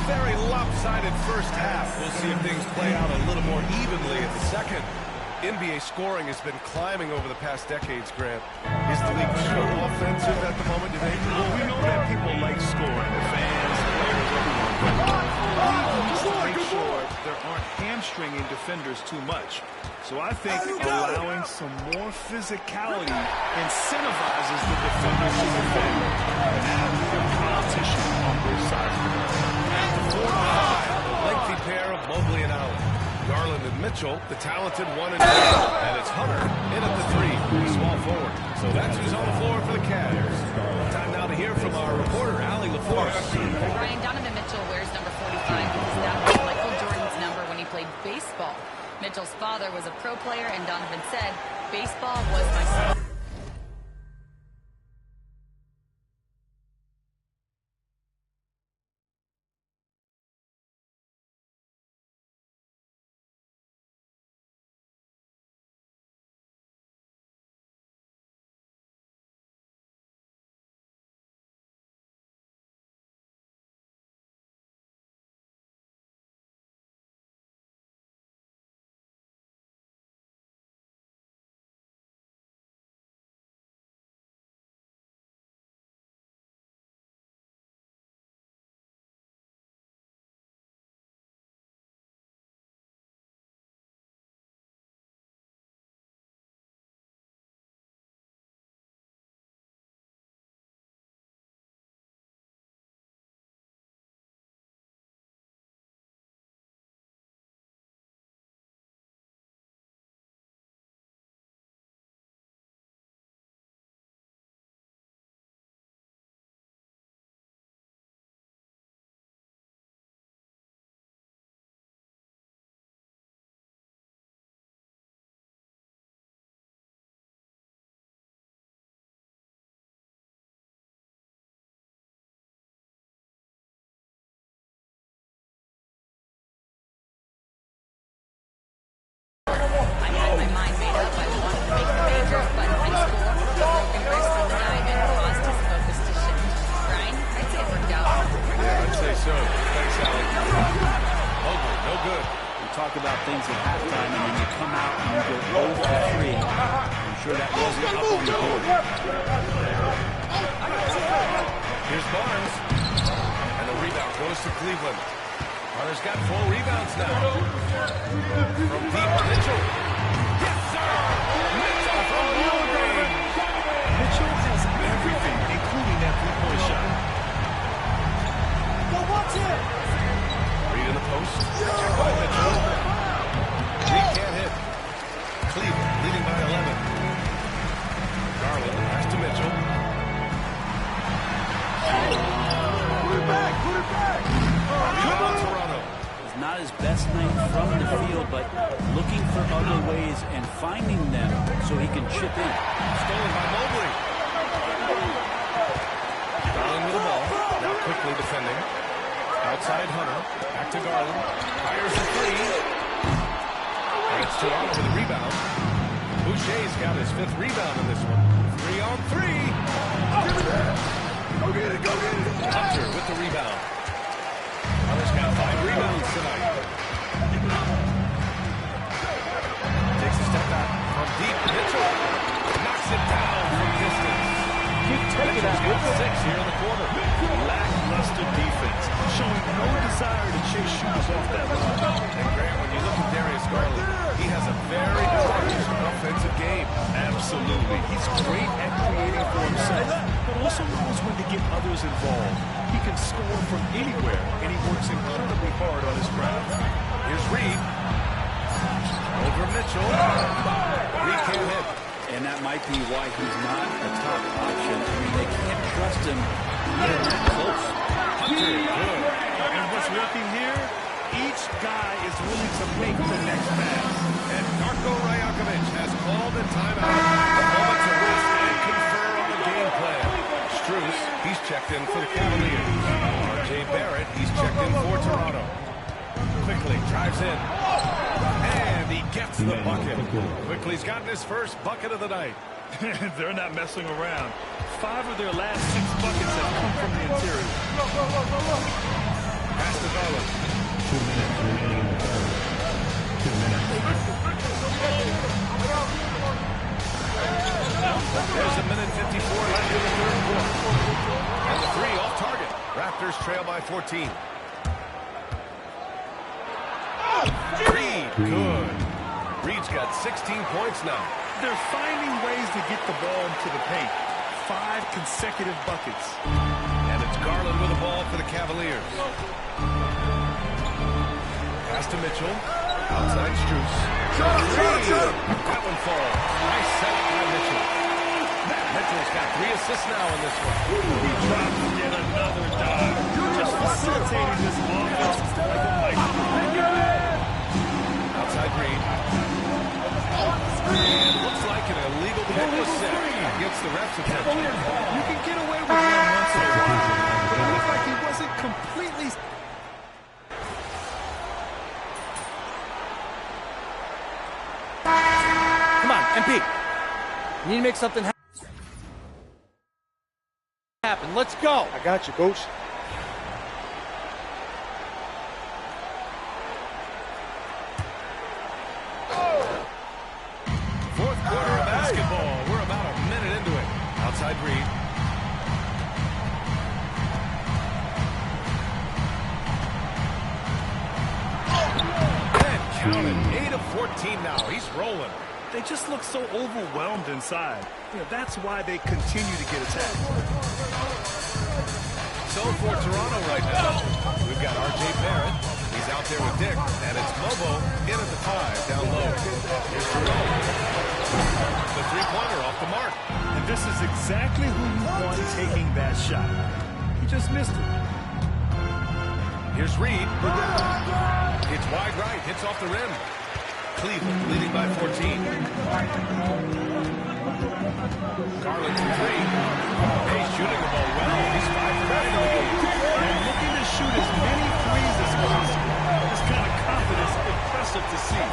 Very lopsided first half. We'll see if things play out a little more evenly at the second. NBA scoring has been climbing over the past decades, Grant. Is the league so offensive at the moment, do you think? Well, we know that people like scoring, the fans, the players, everyone. But the league needs to make sure there aren't hamstringing defenders too much. So I think allowing some more physicality incentivizes the defenders to defend and have more competition on both sides of the ball. Lengthy pair of Mobley and Allen. Garland and Mitchell, the talented 1 and 2. And it's Hunter in at the 3, the small forward. So that's who's on the floor for the Cavs. Time now to hear from our reporter, Allie LaForce. Brian, Donovan Mitchell wears number 45 because that was Michael Jordan's number when he played baseball. Mitchell's father was a pro player, and Donovan said, "Baseball was my sport." talk about things at halftime, and then you come out and you go 0 for 3. I'm sure that wasn't up on the board. Here's Barnes. And the rebound goes to Cleveland. Hunter's got 4 rebounds now. From deep, Mitchell. Yes, sir! Mitchell from long range. Mitchell has everything, including that three-point shot. Go watch it! Reed in the post. Check by Mitchell. Reed can't hit. last night from the field, but looking for other ways and finding them so he can chip in. Stolen by Mobley. Garland with the ball. Now quickly defending. Outside Hunter. Back to Garland. Fires the three. And it's Toronto with a rebound. Boucher's got his 5th rebound in this one. 3-on-3. Give it there. Go get it, go get it. Hunter with the rebound. Hunter's got 5 rebounds tonight. Takes a step back from deep. Mitchell knocks it down from distance. Keep taking that. Got 6 here in the quarter. Lackluster defense, showing no desire to chase shooters off that line. And Graham, when you look at Darius Garland, he has a very polished offensive game. Absolutely. He's great at creating for himself, but also knows when to get others involved. He can score from anywhere, and he works incredibly hard on his craft. Here's Reed. Over Mitchell. Reed can't hit. And that might be why he's not a top option. I mean, they can't trust him even that close. Hunter, good. And what's working here? Each guy is willing to make the next pass. And Darko Rajakovic has called a timeout. A moment to rest and confer on the game plan. Strus, he's checked in for the Cavaliers. R.J. Barrett, he's checked in for Toronto. Quickly drives in. And he gets the bucket. Quickly's gotten his first bucket of the night. They're not messing around. 5 of their last 6 buckets have come from the interior. Pass to Garland. 2 minutes remaining in the third. 2 minutes. There's a minute 54 left in the third quarter. And the 3 off target. Raptors trail by 14. Reed, good. Reed's got 16 points now. They're finding ways to get the ball into the paint. 5 consecutive buckets. And it's Garland with the ball for the Cavaliers. Pass to Mitchell. Outside Strus. That one falls. Nice set by Mitchell. Mitchell's got 3 assists now in this one. He drops yet another dive. Just facilitating this offense like a microwave. Outside Reed. And looks like an illegal pick was set against the ref's attention. You can get away with one once in a while, but it looked like he wasn't completely... Come on, MP. You need to make something happen. Let's go. I got you, coach. Fourth quarter of basketball. We're about a minute into it. Outside Reed. And counted. 8 of 14 now. He's rolling. They just look so overwhelmed inside. You know, that's why they continue to get attacked. So for Toronto right now, we've got R.J. Barrett. He's out there with Dick. And it's Mobo in at the 5 down low. Here's Jerome. The three-pointer off the mark. And this is exactly who you want taking that shot. He just missed it. Here's Reed. It's wide right. Hits off the rim. Cleveland leading by 14. Garland from 3. He's shooting the ball well. He's 5 for 9 in the game. And looking to shoot as many threes as possible. This kind of confidence, impressive to see.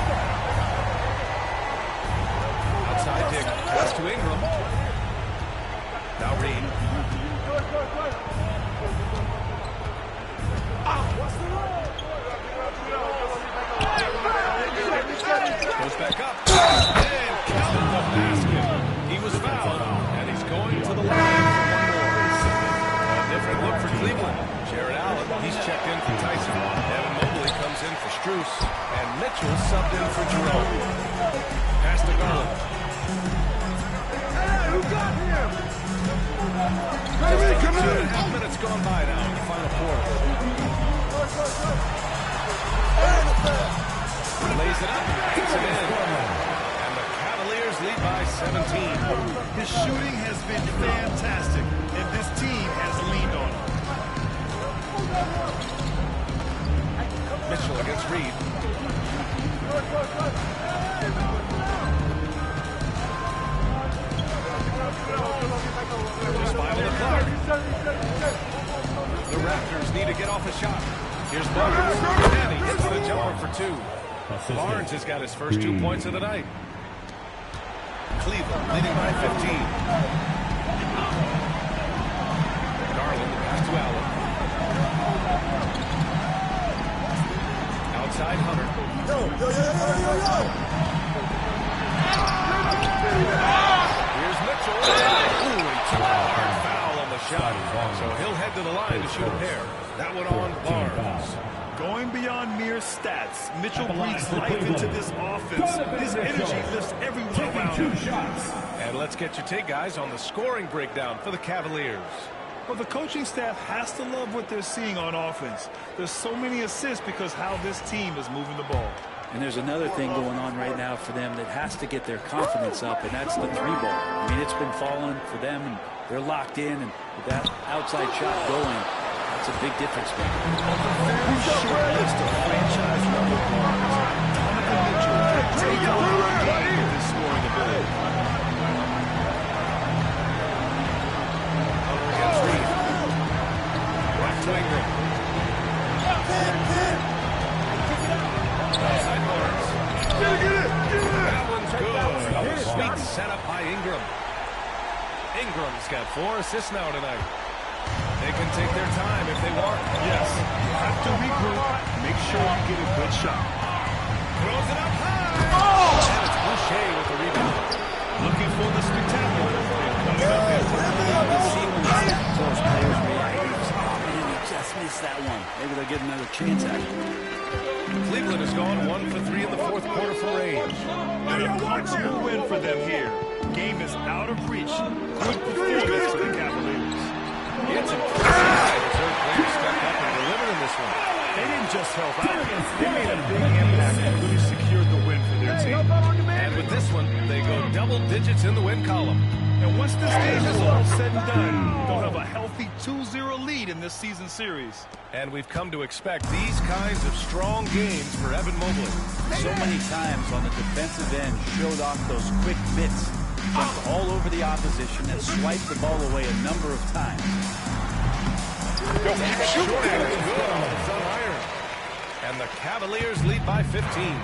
Outside Dick. Pass to Ingram. Now Reed. Goes back up. And counted the basket. He was fouled, and he's going to the line for one more. A different look for Cleveland. Jared Allen, he's checked in for Tyson. Evan Mobley comes in for Strus. And Mitchell subbed in for Jerome. Pass to Garland. Who got him? Just 2.5 minutes gone by now in the final quarter. Lays it up, gets it in. And the Cavaliers lead by 17. His shooting has been fantastic, and this team has leaned on him. Mitchell against Reed. to get off a shot. Here's Barnes. And he hits the jumper for 2. Barnes has got his first 2 points of the night. Cleveland leading by 15. Garland, the pass to Allen. Outside Hunter. Here's Mitchell. Ooh, he took a hard foul on the shot. So he'll head to the line to shoot a pair. That one on Barnes. Going beyond mere stats, Mitchell breathes life into this offense. His energy lifts everyone around him. And let's get your take, guys, on the scoring breakdown for the Cavaliers. Well, the coaching staff has to love what they're seeing on offense. There's so many assists because how this team is moving the ball. And there's another thing going on right now for them that has to get their confidence up, and that's the 3-ball. I mean, it's been falling for them, and they're locked in, and with that outside shot going, that's a big difference maker. Short list of franchise-level players. Donovan Mitchell can take over a game with his scoring ability. Hunter against Reed. Right to Ingram. Outside Barnes. That one's good. A sweet setup by Ingram. Ingram's got 4 assists now tonight. They can take their time if they want. Yes, you have to regroup. Make sure you get a good shot. Throws it up high. Oh! And it's Boucher with the rebound. Looking for the spectacular. Coming up after. You can see when those players react. Man, he just missed that one. Maybe they'll get another chance at it. Cleveland has gone 1 for 3 in the 4th quarter from range. And a comfortable win for them here. Game is out of reach. Good performance for the Cavaliers. It's a reserve player step up and delivered in this one. They didn't just help out. They made a big impact and really secured the win for their team. And with this one, they go double digits in the win column. And once this game is all said and done, they'll have a healthy 2-0 lead in this season series. And we've come to expect these kinds of strong games for Evan Mobley. So many times on the defensive end, showed off those quick bits. Jumped all over the opposition and swiped the ball away a number of times. Short end is good on the front iron. And the Cavaliers lead by 15.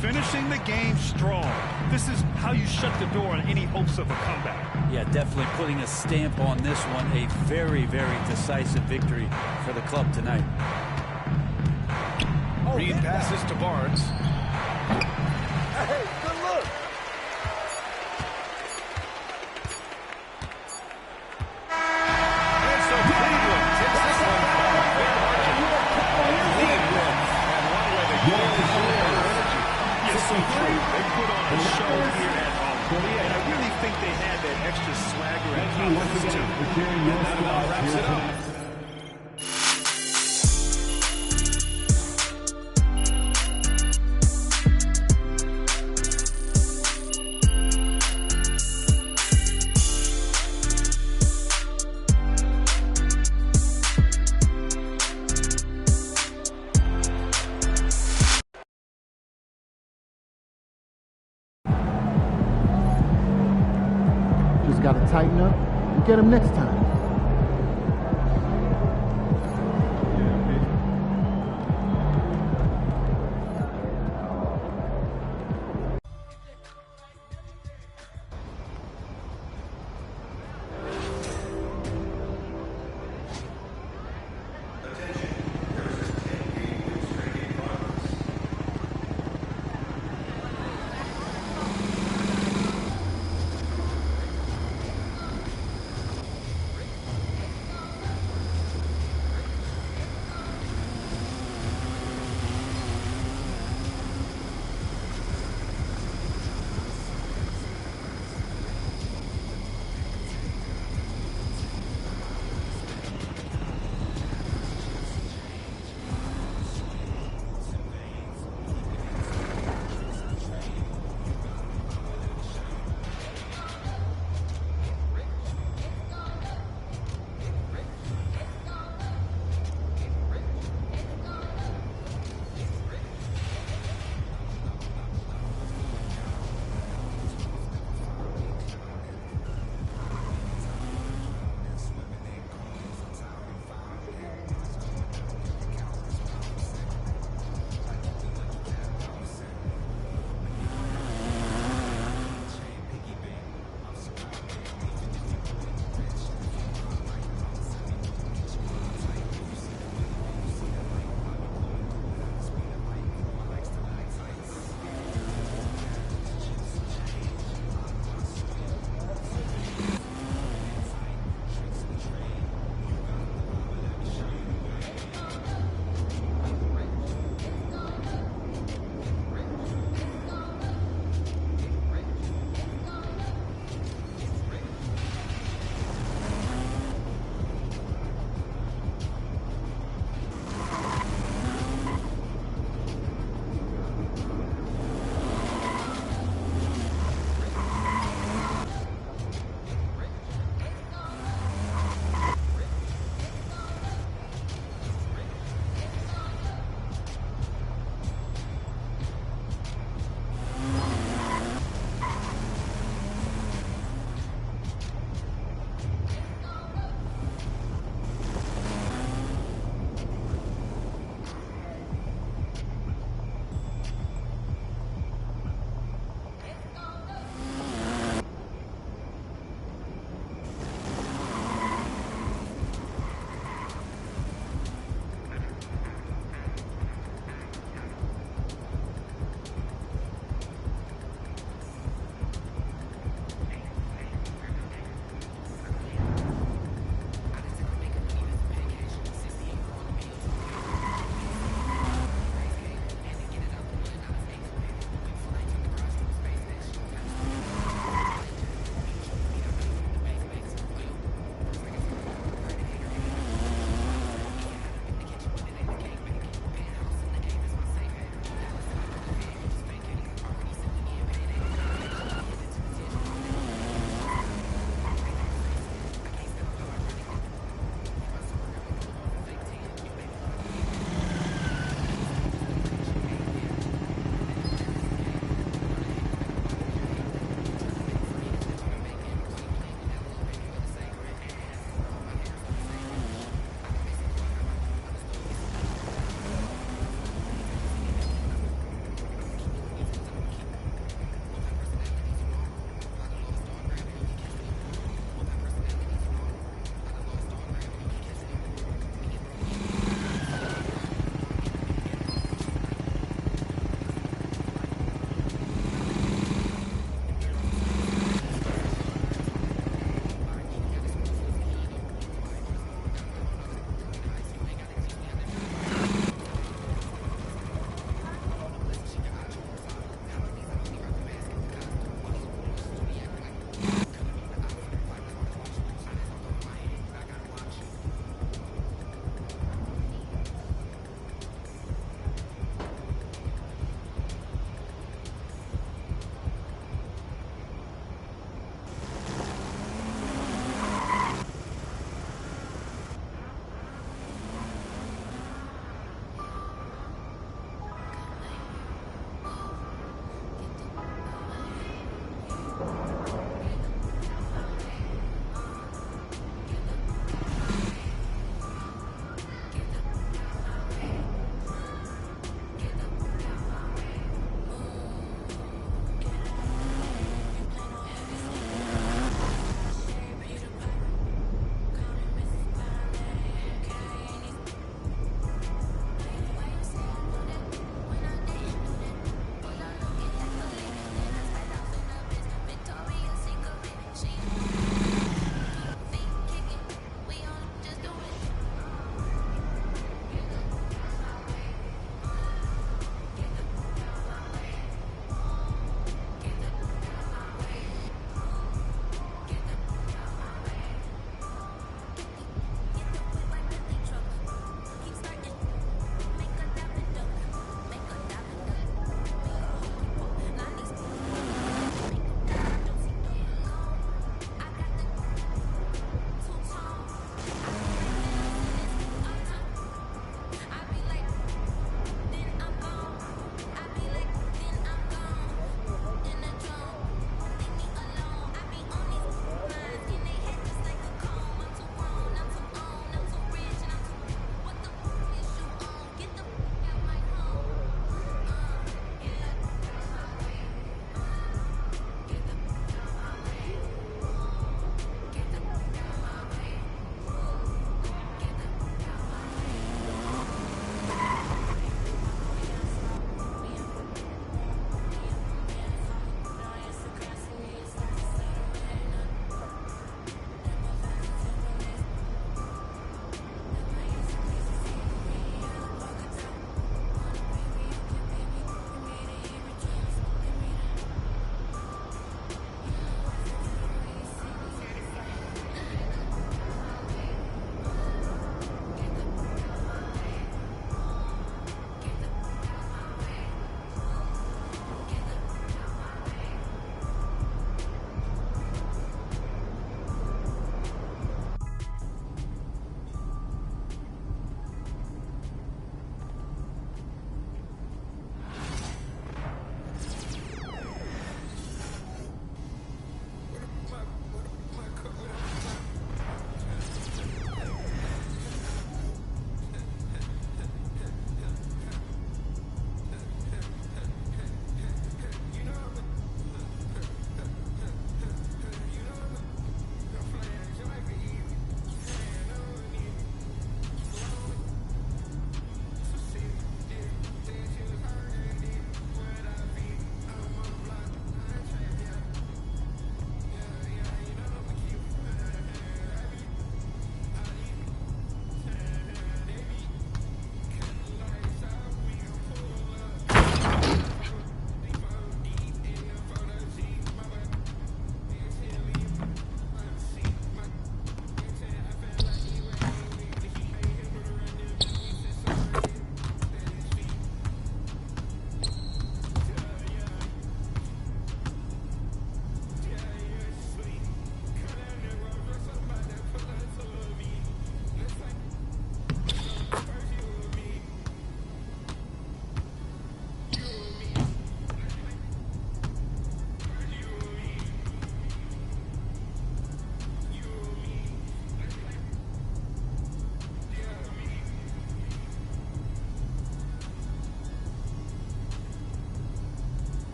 Finishing the game strong. This is how you shut the door on any hopes of a comeback. Yeah, definitely putting a stamp on this one. A very, very decisive victory for the club tonight. Reed passes to Barnes. Hey, good look. And so Cleveland takes this one by a big margin. Lead wins. And one way they really show their energy. Yes, so true. They put on a show here at home. And I really think they had that extra swagger and confidence too. And that about wraps it up. Just got to tighten up and get him next time.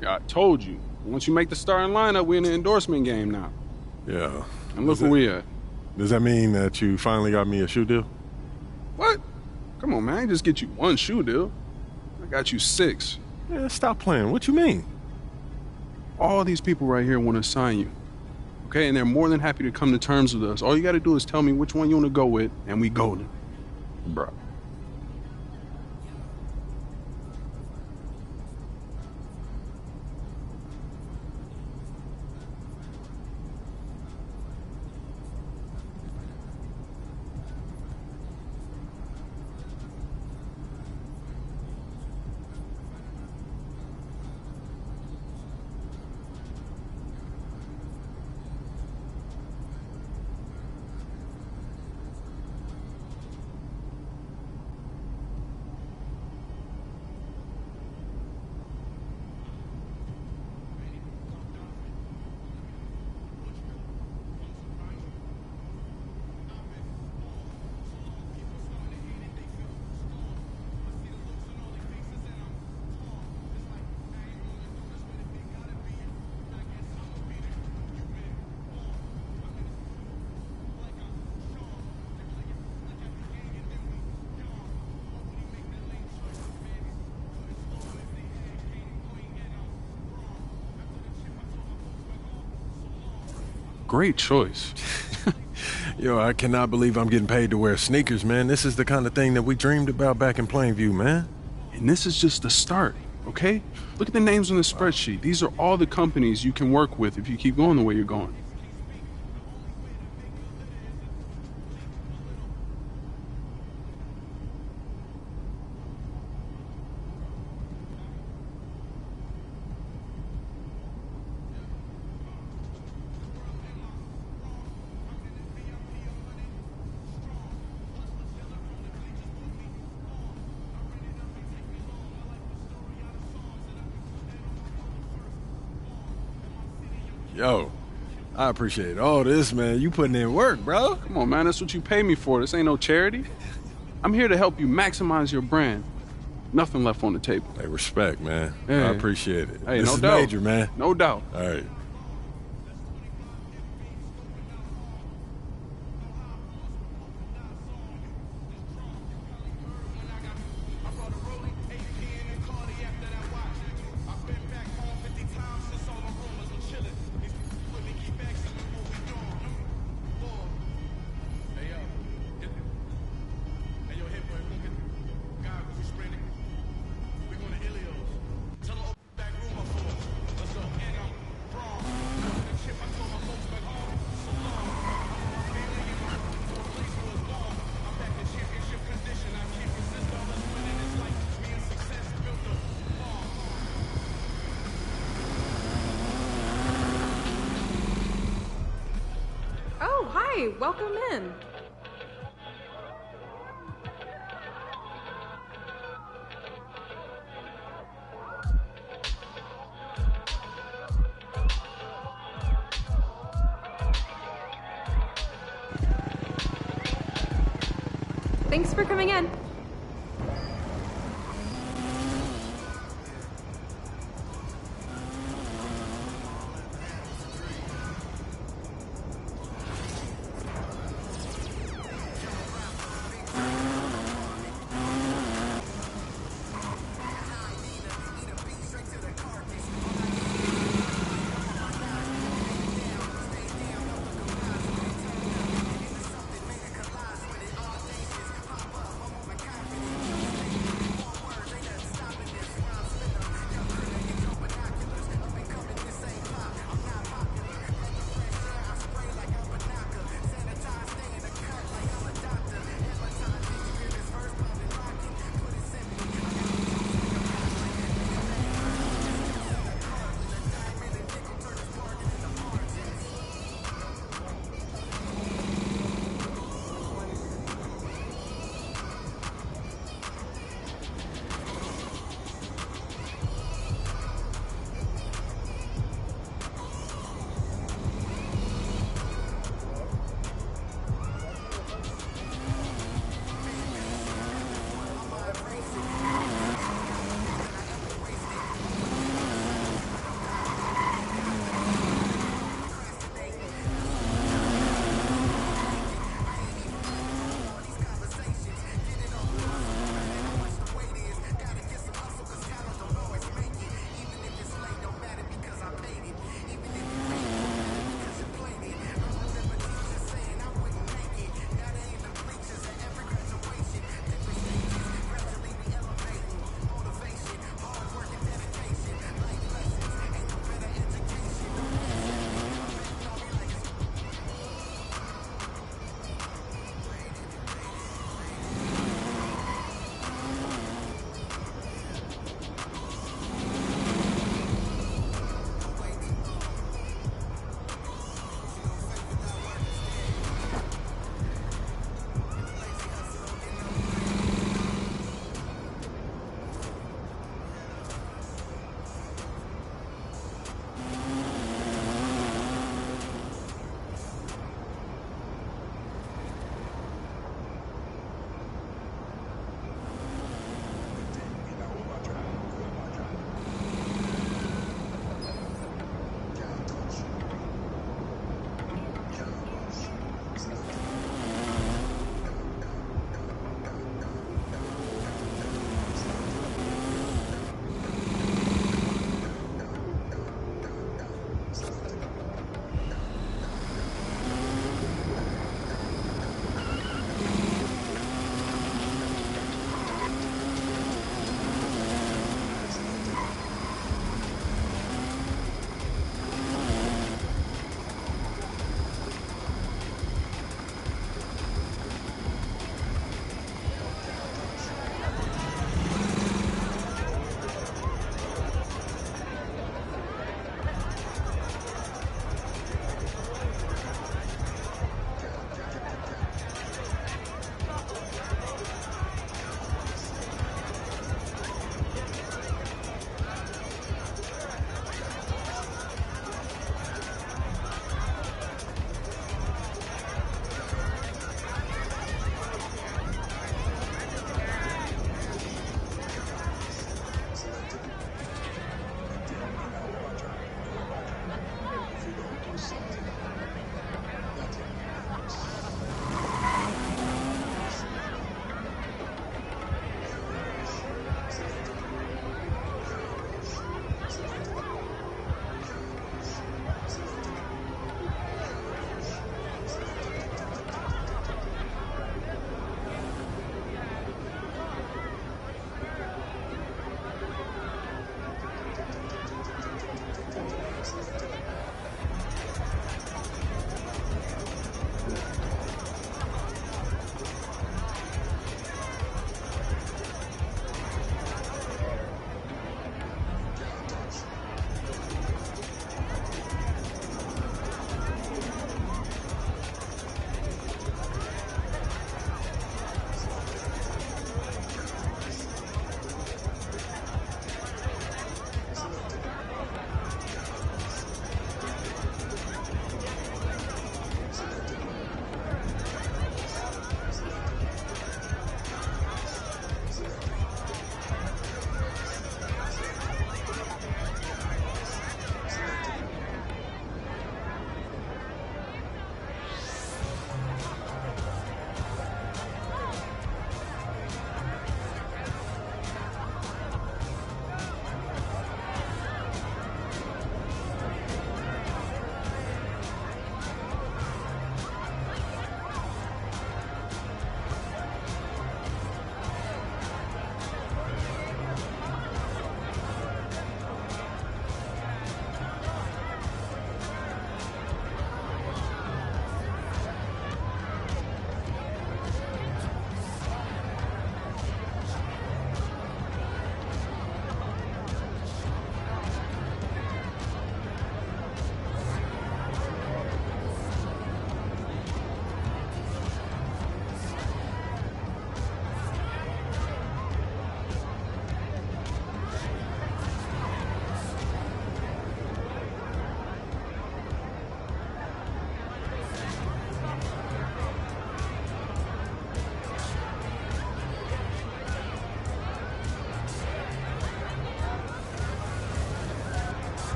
Yeah, I told you. Once you make the starting lineup, we're in the endorsement game now. Yeah. And look where we at. Does that mean that you finally got me a shoe deal? What? Come on, man. I ain't just get you one shoe deal. I got you 6. Yeah, stop playing. What you mean? All these people right here want to sign you. Okay? And they're more than happy to come to terms with us. All you got to do is tell me which one you want to go with, and we golden. Bruh. Great choice. Yo, I cannot believe I'm getting paid to wear sneakers, man. This is the kind of thing that we dreamed about back in Plainview, man. And this is just the start, okay? Look at the names on the spreadsheet. These are all the companies you can work with if you keep going the way you're going. Yo, I appreciate all this, man. You putting in work, bro. Come on, man. That's what you pay me for. This ain't no charity. I'm here to help you maximize your brand. Nothing left on the table. Hey, respect, man. Hey. I appreciate it. Hey, this no is doubt. major, man. No doubt. All right. Hi, welcome in. Thanks for coming in.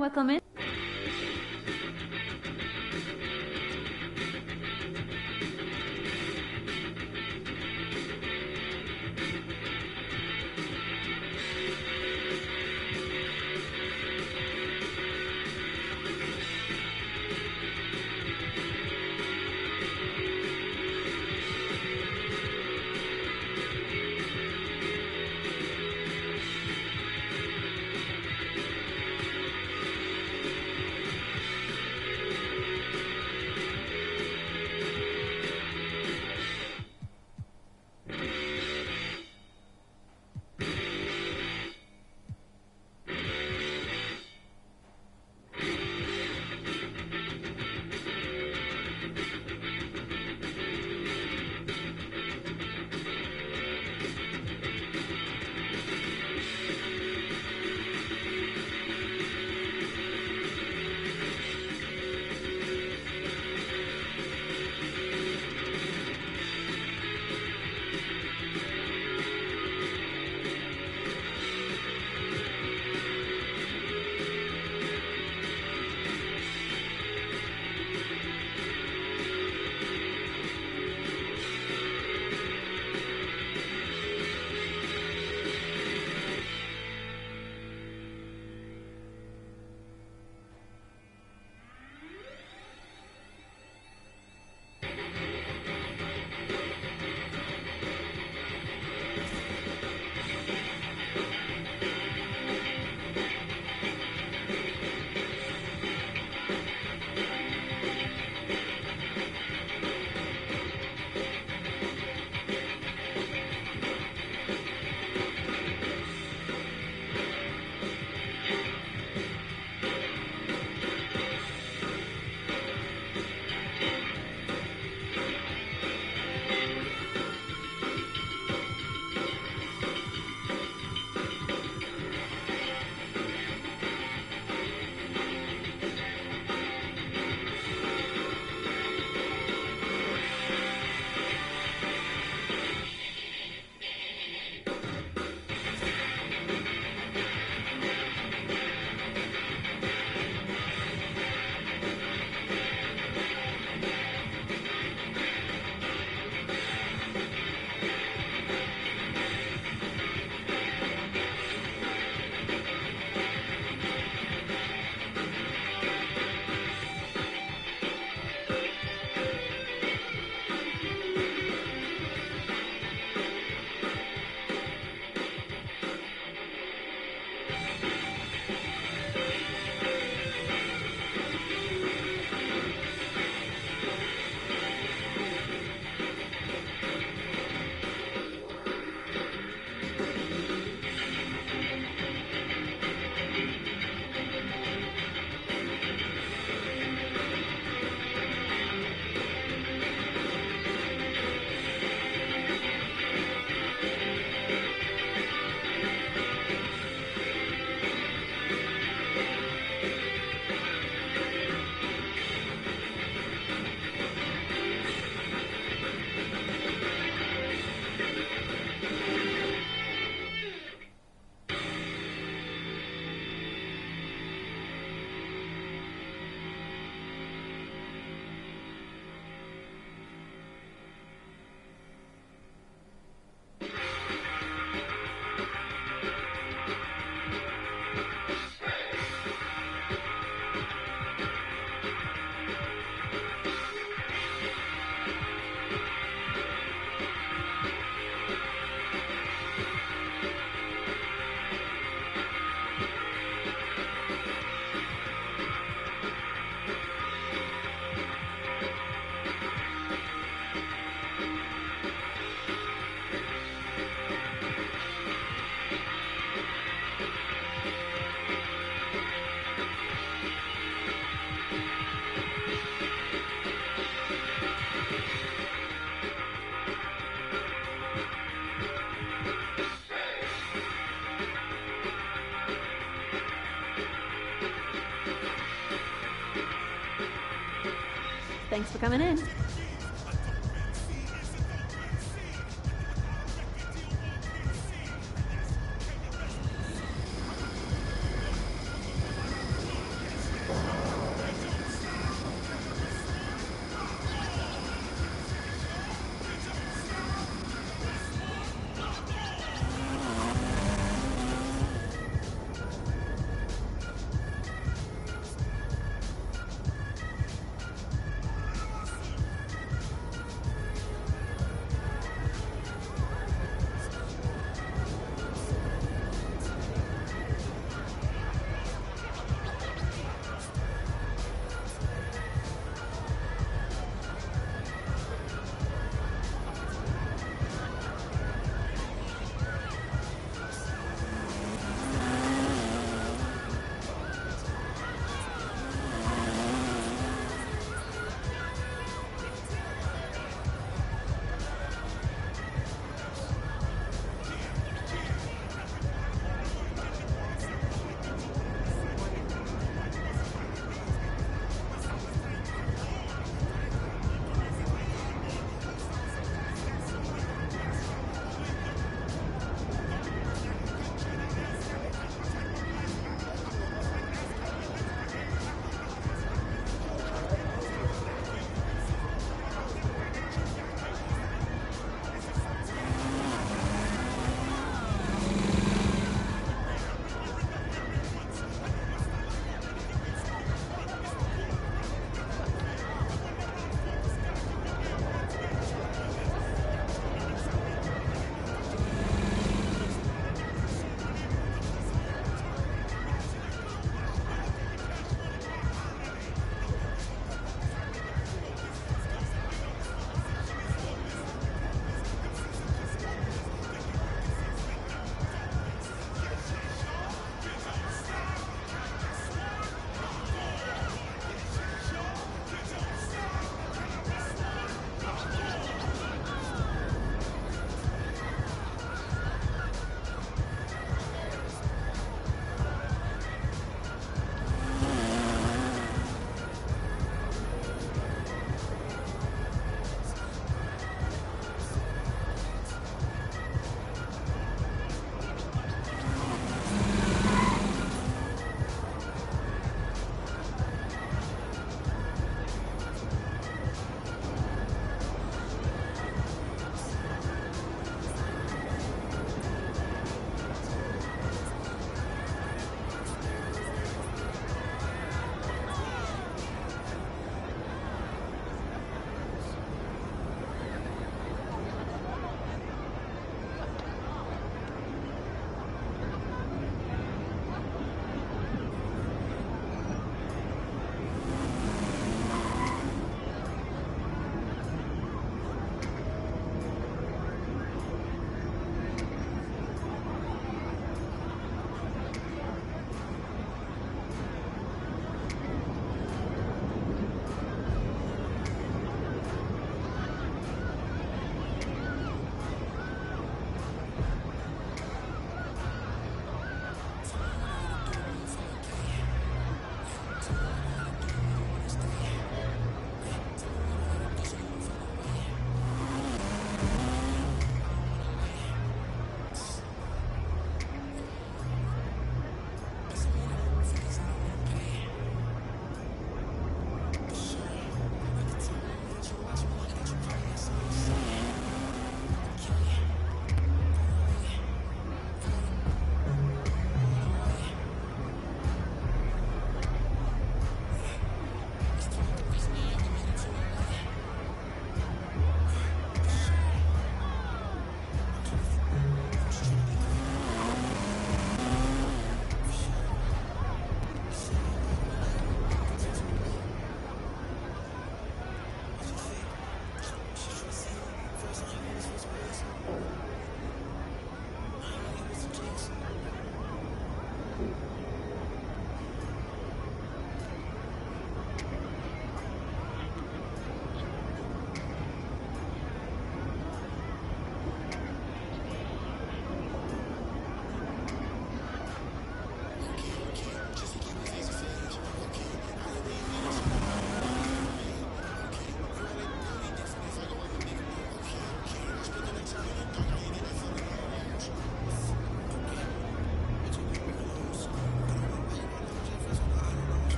welcome in. Thanks for coming in.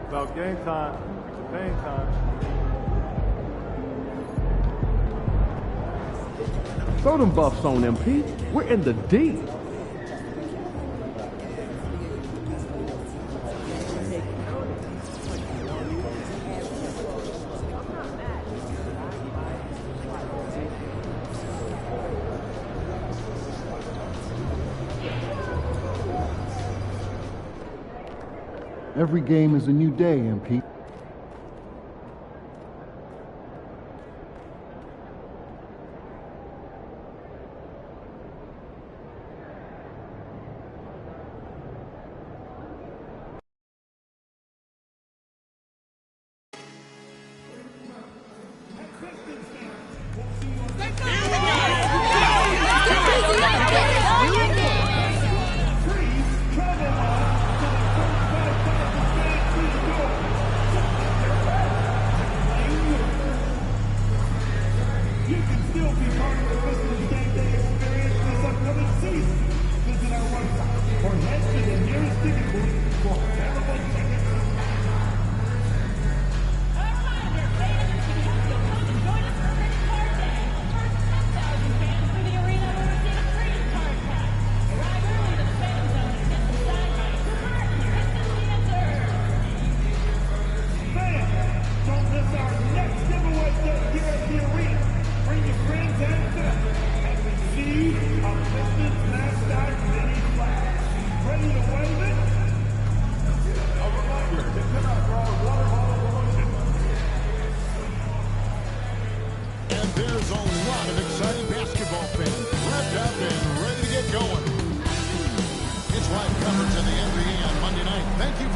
About game time. It's pain time. Throw them buffs on MP. We're in the D. Every game is a new day, MP.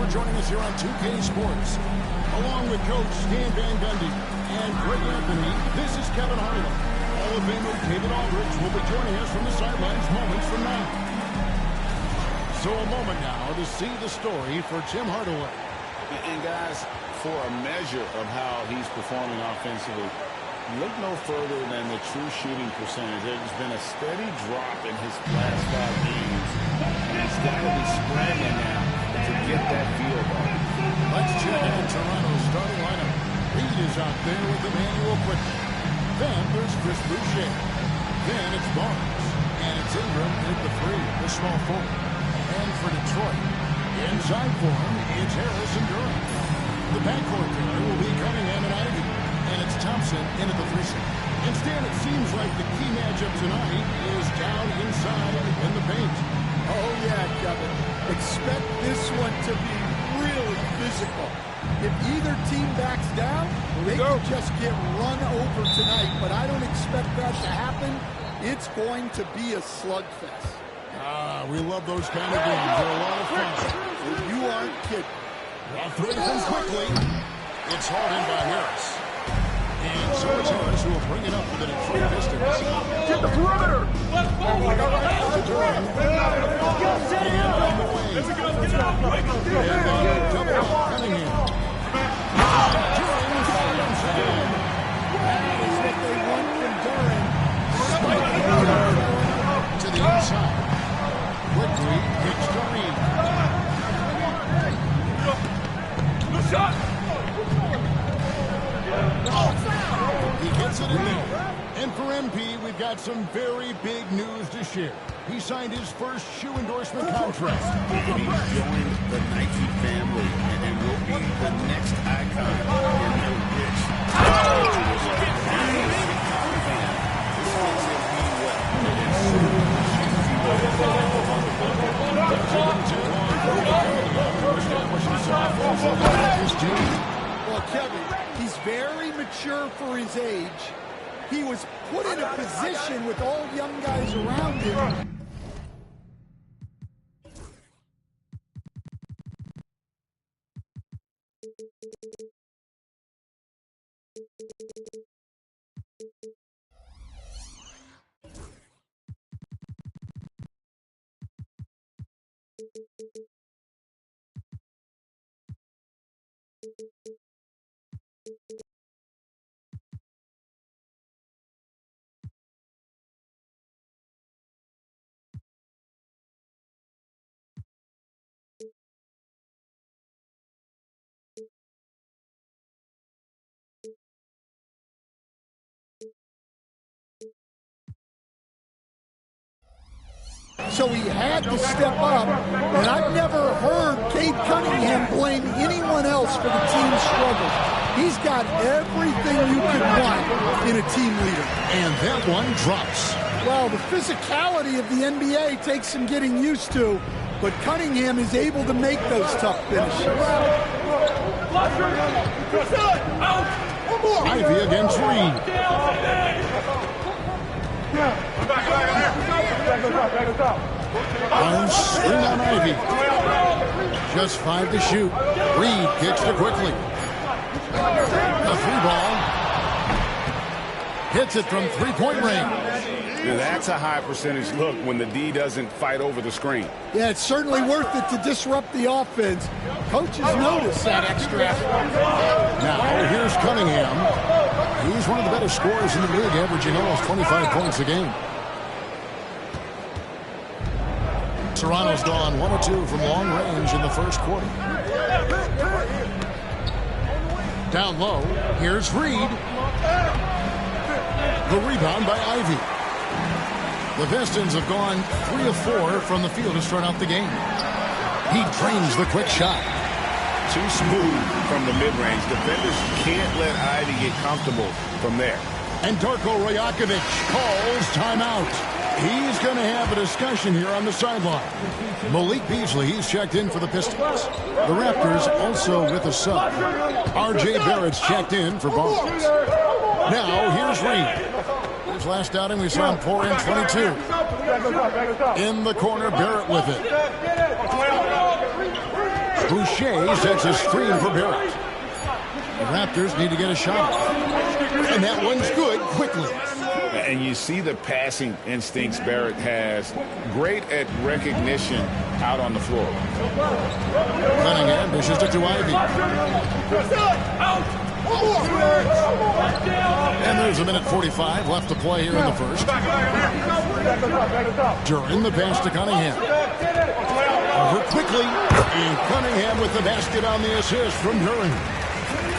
Joining us here on 2K Sports. Along with Coach Stan Van Gundy and Greg Anthony, this is Kevin Harlan. Hall of Famer David Aldridge will be joining us from the sidelines moments from now. So a moment now to see the story for Tim Hardaway. And guys, for a measure of how he's performing offensively, look no further than the true shooting percentage. There's been a steady drop in his last 5 games, and he's got to be scrambling now to get that field goal. Let's check out Toronto's starting lineup. Reed is out there with Emmanuel Quickly. Then there's Chris Boucher. Then it's Barnes. And it's Ingram at the 3, the small forward. And for Detroit, inside for him, it's Harrison Durant. The backcourt there will be Cunningham and Ivy. And it's Thompson in at the 3 slot. Instead, it seems like the key matchup tonight is down inside in the paint. Oh, yeah, Kevin. Expect this one to be really physical. If either team backs down, they could just get run over tonight, but I don't expect that to happen. It's going to be a slugfest. We love those kind of games. They're a lot of fun. You aren't kidding. Off three comes quickly. It's hauled in by Harris. And so it's Harris who will bring it up for the Detroit Pistons. Get the perimeter! Let's go! Set it up! On the way. Let's go! Get it up! And double up Cunningham. Durant fires it in. That is what they want from Durant. To the inside. Quickly hits Durant. No shot! He gets it in there. And for MP, we've got some very big news to share. He signed his first shoe endorsement contract. And he joined the Nike family and will be the next icon in the rich. Well, Kevin, he's very mature for his age. He was put in a position with all young guys around him. so he had to step up. And I've never heard Cade Cunningham blame anyone else for the team's struggles. He's got everything you could want in a team leader. And that one drops. Well, the physicality of the NBA takes some getting used to, but Cunningham is able to make those tough finishes. Ivey against Reed. Barnes screen on Ivey. Just 5 to shoot. Reed kicks to quickly. A 3-ball. Hits it from 3-point range. Now that's a high percentage look when the D doesn't fight over the screen. Yeah, it's certainly worth it to disrupt the offense. Coaches notice that extra effort. Now here's Cunningham. He's one of the better scorers in the league, averaging almost 25 points a game. Toronto's gone 1 of 2 from long range in the first quarter. Down low, here's Reed. The rebound by Ivey. The Pistons have gone 3 of 4 from the field to start out the game. He drains the quick shot. Too smooth from the mid-range. Defenders can't let Ivey get comfortable from there. And Darko Rajakovic calls timeout. He's going to have a discussion here on the sideline. Malik Beasley, he's checked in for the Pistons. The Raptors also with a sub. R.J. Barrett's checked in for Barnes. Now, here's Reed. His last outing, we saw him pour in 22. In the corner, Barrett with it. Boucher sets a screen for Barrett. The Raptors need to get a shot. And that one's good quickly. And you see the passing instincts Barrett has. Great at recognition out on the floor. Cunningham dishes it to Ivey. And there's 1:45 left to play here in the first. During the pass to Cunningham. Over quickly. And Cunningham with the basket on the assist from Duren.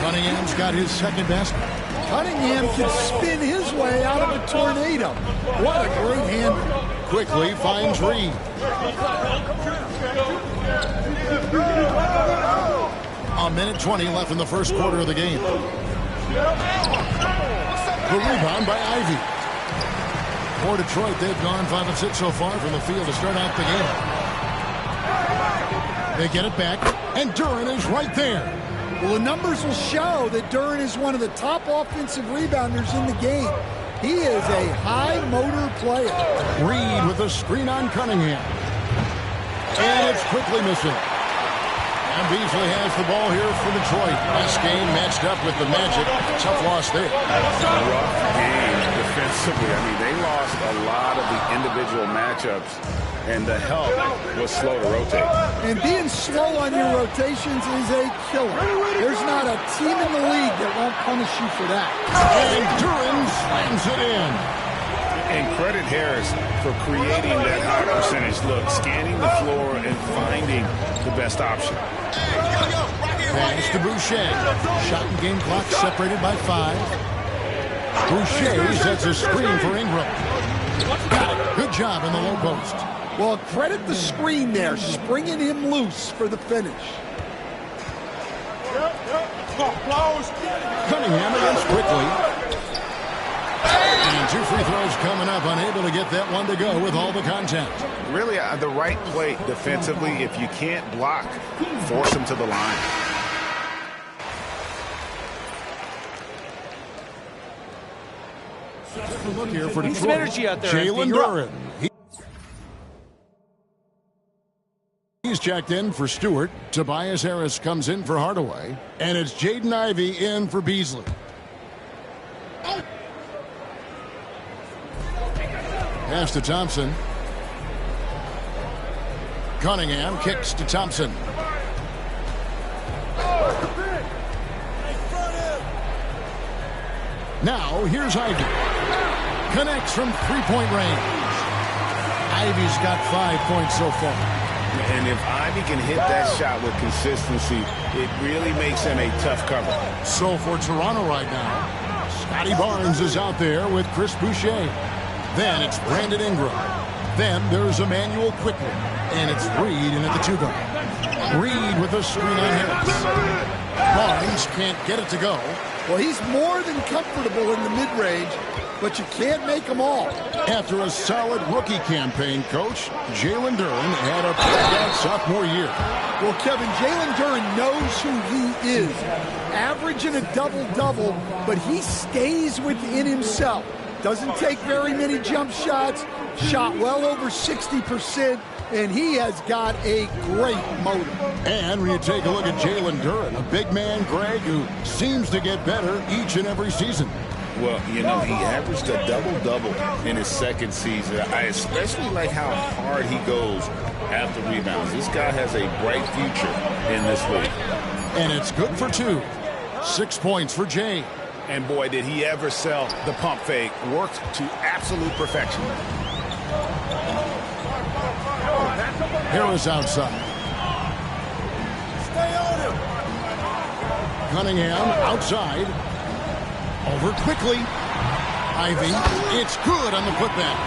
Cunningham's got his second basket. Cunningham can spin his way out of a tornado. What a great handle. Quickly finds Reed. A minute 20 left in the first quarter of the game. The rebound by Ivey. For Detroit, they've gone 5 of 6 so far from the field to start out the game. They get it back, and Duren is right there. Well, the numbers will show that Duren is one of the top offensive rebounders in the game. He is a high-motor player. Reed with a screen on Cunningham. And it's quickly missing. And Beasley has the ball here for Detroit. Last game matched up with the Magic. Tough loss there. Rough game defensively. I mean, they lost a lot of the individual matchups, and the help was slow to rotate. And being slow on your rotations is a killer. There's not a team in the league that won't punish you for that. And Duren slams it in. And credit Harris for creating that high percentage look, scanning the floor and finding the best option. Pass to Boucher. Shot and game clock separated by 5. Boucher sets a screen for Ingram. Got it. Good job in the low post. Well, credit the screen there, springing him loose for the finish. Cunningham against Quickly. And 2 free throws coming up, unable to get that one to go with all the contact. Really, the right play defensively. If you can't block, force him to the line. Look here for Need Detroit. some energy out there. Jalen Duren. He's checked in for Stewart. Tobias Harris comes in for Hardaway. And it's Jaden Ivey in for Beasley. Pass to Thompson. Cunningham kicks to Thompson. Now, here's Ivey. Connects from 3-point range. Ivey's got 5 points so far. And if Ivey can hit that shot with consistency, it really makes him a tough cover. So for Toronto right now, Scotty Barnes is out there with Chris Boucher. Then it's Brandon Ingram. Then there's Emmanuel quickly. And it's Reed in at the 2-guard. Reed with a screen on Harris. Barnes can't get it to go. Well, he's more than comfortable in the mid-range, but you can't make them all. After a solid rookie campaign, Coach, Jalen Duren had a breakout sophomore year. Well, Kevin, Jalen Duren knows who he is. Averaging a double-double, but he stays within himself. Doesn't take very many jump shots, shot well over 60%, and he has got a great motor. And when you take a look at Jalen Duren, a big man, Greg, who seems to get better each and every season. Well, you know, he averaged a double-double in his second season. I especially like how hard he goes after rebounds. This guy has a bright future in this league. And it's good for 2. 6 points for Jay. And boy, did he ever sell the pump fake. Worked to absolute perfection. Harris outside. Stay on him. Cunningham outside. Over quickly. Ivy. It's good on the putback.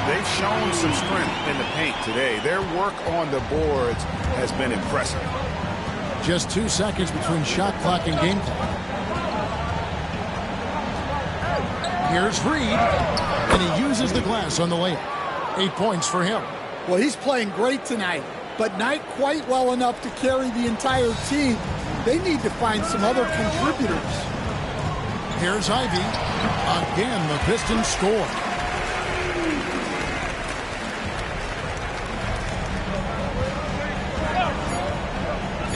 They've shown some strength in the paint today. Their work on the boards has been impressive. Just 2 seconds between shot clock and game clock. Here's Reed, and he uses the glass on the layup. 8 points for him. Well, he's playing great tonight, but not quite well enough to carry the entire team. They need to find some other contributors. Here's Ivy. Again, the Pistons score.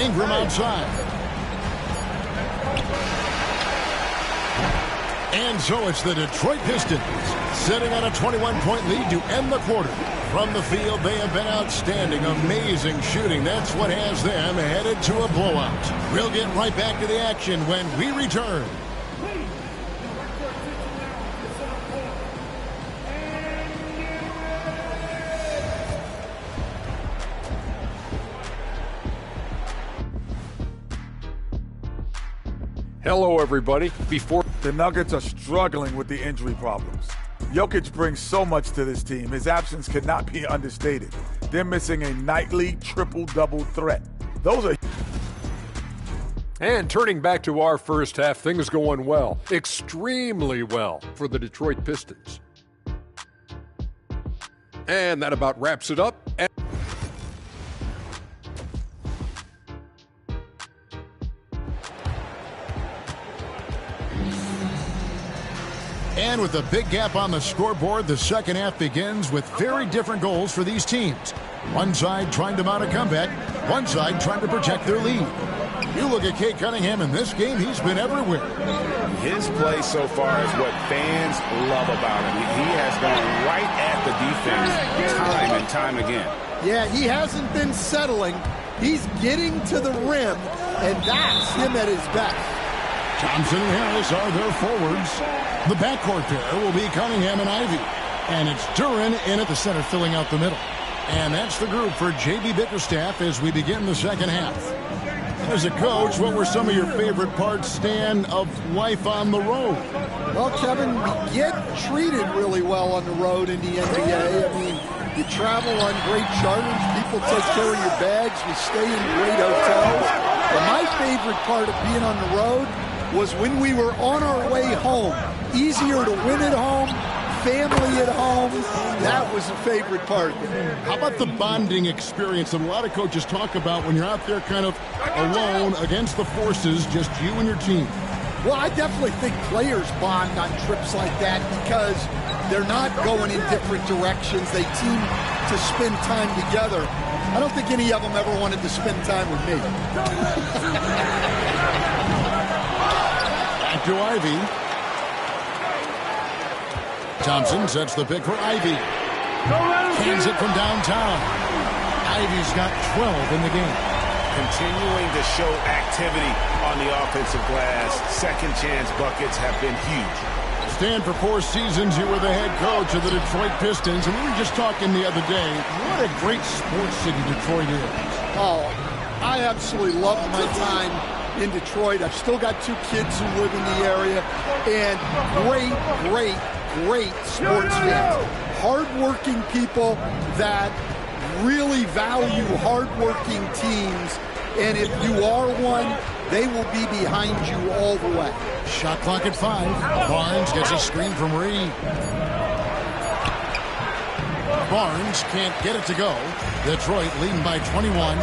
Ingram outside. And so it's the Detroit Pistons sitting on a 21-point lead to end the quarter. From the field, they have been outstanding. Amazing shooting. That's what has them headed to a blowout. We'll get right back to the action when we return. Hello, everybody. Before the Nuggets are struggling with the injury problems. Jokic brings so much to this team. His absence cannot be understated. They're missing a nightly triple-double threat. Those are... And turning back to our first half, things going well. Extremely well for the Detroit Pistons. And that about wraps it up. And with a big gap on the scoreboard, the second half begins with very different goals for these teams. One side trying to mount a comeback, one side trying to protect their lead. You look at Cade Cunningham in this game, he's been everywhere. His play so far is what fans love about him. He has gone right at the defense time and time again. Yeah, he hasn't been settling. He's getting to the rim, and that's him at his best. Thompson and Harris are their forwards. The backcourt there will be Cunningham and Ivy. And it's Duren in at the center filling out the middle. And that's the group for J.B. Bickerstaff as we begin the second half. As a coach, what were some of your favorite parts, Stan, of life on the road? Well, Kevin, we get treated really well on the road in the NBA. I mean, you travel on great charters. People take care of your bags. We stay in great hotels. But my favorite part of being on the road was when we were on our way home. Easier to win at home, family at home. That was a favorite part. How about the bonding experience that a lot of coaches talk about when you're out there kind of alone against the forces, just you and your team? Well, I definitely think players bond on trips like that because they're not going in different directions. They team to spend time together. I don't think any of them ever wanted to spend time with me. Back to Ivy. Thompson sets the pick for Ivy. Hands it from downtown. Ivy's got 12 in the game. Continuing to show activity on the offensive glass. Second chance buckets have been huge. Stan, for 4 seasons, you were the head coach of the Detroit Pistons, and we were just talking the other day. What a great sports city Detroit is. Oh, I absolutely loved my time in Detroit. I've still got 2 kids who live in the area, and great sports fans. hardworking people that really value hardworking teams, and if you are one, they will be behind you all the way. Shot clock at 5. Barnes gets a screen from Reed. Barnes can't get it to go. Detroit leading by 21.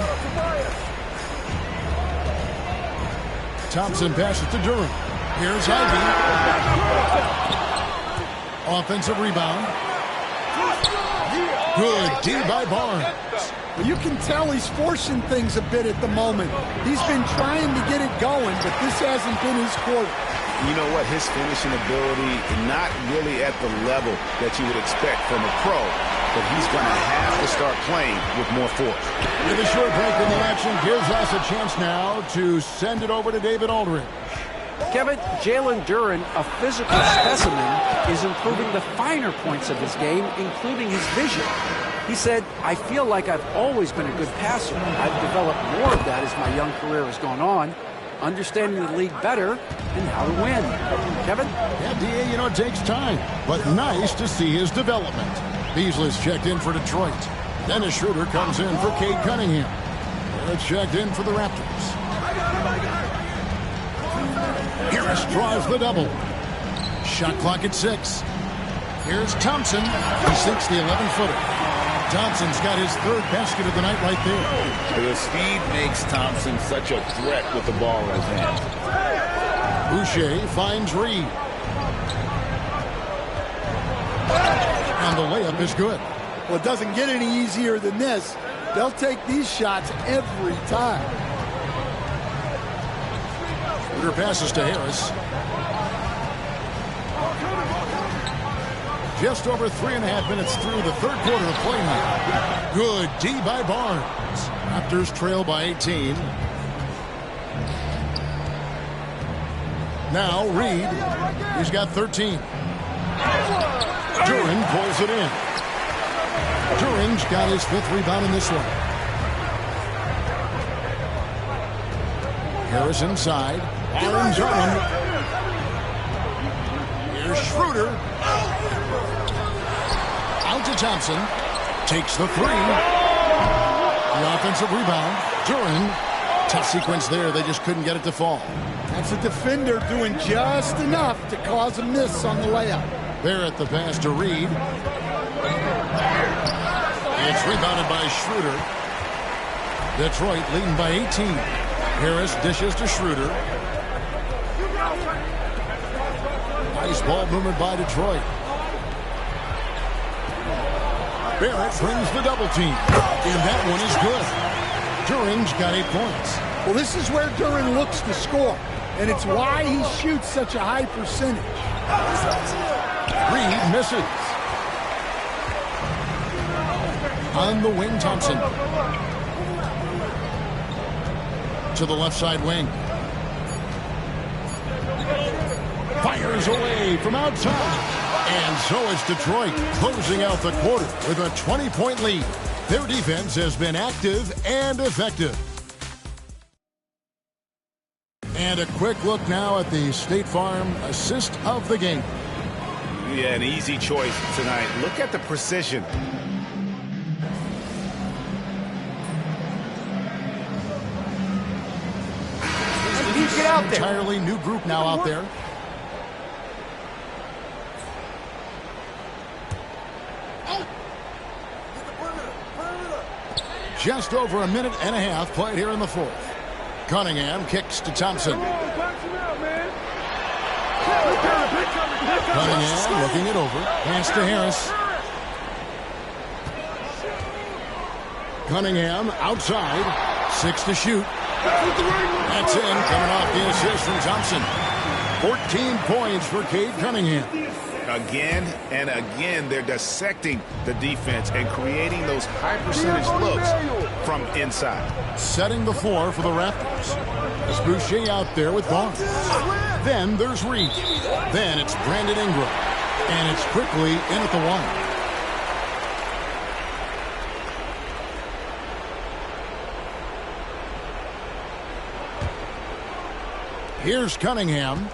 Thompson passes to Durham. Here's Ivey. Offensive rebound. Good D by Barnes. Well, you can tell he's forcing things a bit at the moment. He's been trying to get it going, but this hasn't been his quarter. You know what? His finishing ability, not really at the level that you would expect from a pro, but he's going to have to start playing with more force. With a short break in the action gives us a chance now to send it over to David Aldridge. Kevin, Jalen Duren, a physical specimen, is improving the finer points of his game, including his vision. He said, I feel like I've always been a good passer. I've developed more of that as my young career has gone on, understanding the league better and how to win. Kevin? Yeah, D.A., you know, it takes time, but nice to see his development. Beasley's checked in for Detroit. Dennis Schroeder comes in for Cade Cunningham. It's checked in for the Raptors. Harris drives the double. Shot clock at 6. Here's Thompson. He sinks the 11-footer. Thompson's got his 3rd basket of the night right there. The speed makes Thompson such a threat with the ball in his hand. Boucher finds Reed. And the layup is good. Well, it doesn't get any easier than this. They'll take these shots every time. Schroeder passes to Harris. Just over 3.5 minutes through the 3rd quarter of play now. Good D by Barnes. Raptors trail by 18. Now Reed. He's got 13. Duren pulls it in. Duren's got his 5th rebound in this one. Harris inside. Allen's on him. Here's Schroeder. Out to Thompson. Takes the 3. The offensive rebound. Duren. Tough sequence there. They just couldn't get it to fall. That's a defender doing just enough to cause a miss on the layup. Barrett the pass to Reed. It's rebounded by Schroeder. Detroit leading by 18. Harris dishes to Schroeder. Nice ball movement by Detroit. Barrett brings the double team. And that one is good. Duren's got 8 points. Well, this is where Duren looks to score. And it's why he shoots such a high percentage. Reed misses. On the wing, Thompson. To the left side wing. Fires away from outside. And so it's Detroit closing out the quarter with a 20-point lead. Their defense has been active and effective. And a quick look now at the State Farm assist of the game. Yeah, an easy choice tonight. Look at the precision. Get out there. Entirely new group now out there. Just over 1.5 minutes played here in the 4th. Cunningham kicks to Thompson. Cunningham looking it over. Pass to Harris. Cunningham outside. 6 to shoot. That's in. Coming off the assist from Thompson. 14 points for Cade Cunningham. Again and again, they're dissecting the defense and creating those high-percentage looks from inside. Setting the floor for the Raptors. It's Boucher out there with Barnes. Then there's Reed. Then it's Brandon Ingram. And it's quickly in at the 1. Here's Cunningham.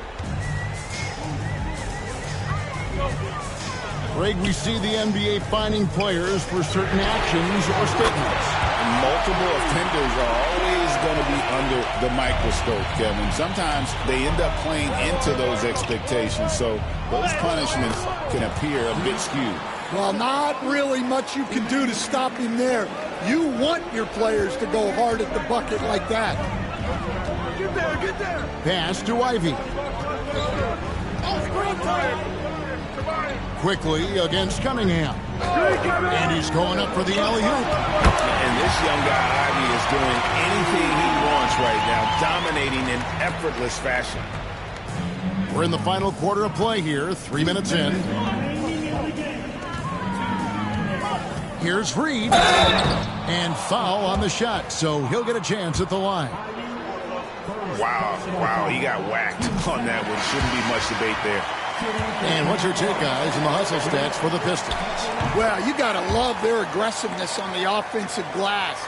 Greg, we see the NBA fining players for certain actions or statements. Multiple offenders are always going to be under the microscope, Kevin. Sometimes they end up playing into those expectations, so those punishments can appear a bit skewed. Well, not really much you can do to stop him there. You want your players to go hard at the bucket like that. Get there, get there. Pass to Ivy. Quickly against Cunningham. And he's going up for the alley-oop. And this young guy, Ivy, is doing anything he wants right now, dominating in effortless fashion. We're in the final quarter of play here, 3 minutes in. Here's Reed. And foul on the shot, so he'll get a chance at the line. Wow, he got whacked on that one. Shouldn't be much debate there. And what's your take, guys, in the hustle stats for the Pistons? Well, you got to love their aggressiveness on the offensive glass.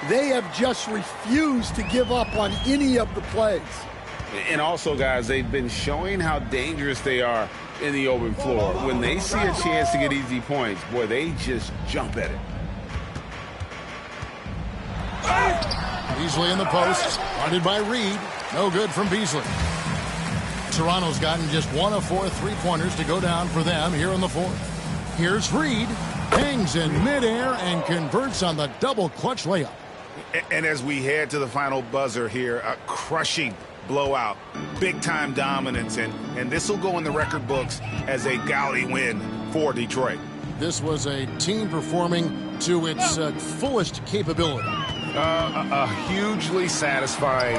They have just refused to give up on any of the plays. And also, guys, they've been showing how dangerous they are in the open floor. When they see a chance to get easy points, boy, they just jump at it. Beasley in the post, guarded by Reed. No good from Beasley. Toronto's gotten just 1 of 4 3-pointers to go down for them here in the fourth. Here's Reed. Hangs in midair and converts on the double clutch layup. And as we head to the final buzzer here, a crushing blowout, big-time dominance, and this will go in the record books as a gaudy win for Detroit. This was a team performing to its fullest capability. A hugely satisfying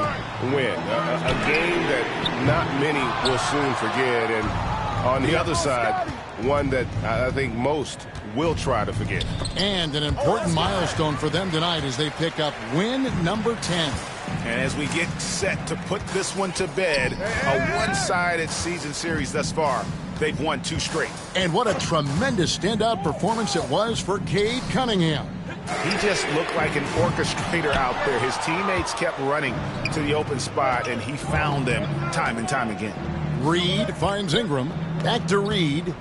win. A game that not many will soon forget. And on the other side, one that I think most will try to forget. And an important milestone for them tonight as they pick up win number 10. And as we get set to put this one to bed, a one-sided season series thus far. They've won 2 straight. And what a tremendous standout performance it was for Cade Cunningham. He just looked like an orchestrator out there. His teammates kept running to the open spot, and he found them time and time again. Reed finds Ingram. Back to Reed.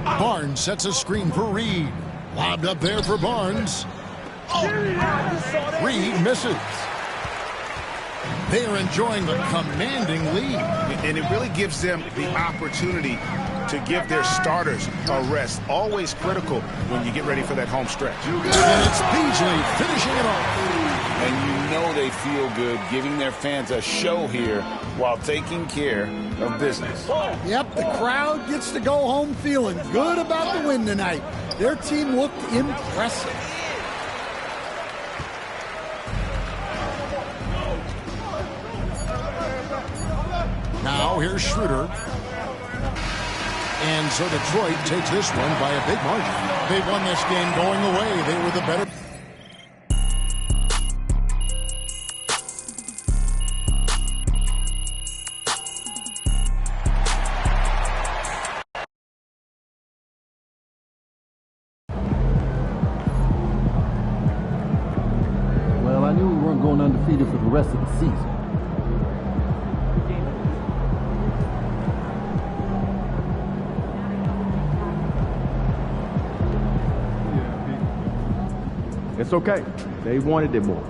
Barnes sets a screen for Reed. Lobbed up there for Barnes. Reed misses. They are enjoying the commanding lead. And it really gives them the opportunity to give their starters a rest. Always critical when you get ready for that home stretch. And it's Beasley finishing it off. And you know they feel good giving their fans a show here while taking care of business. Yep, the crowd gets to go home feeling good about the win tonight. Their team looked impressive. Now here's Schroeder. And so Detroit takes this one by a big margin. They won this game going away. They were the better. Well, I knew we weren't going undefeated for the rest of the season. It's okay. They wanted it more.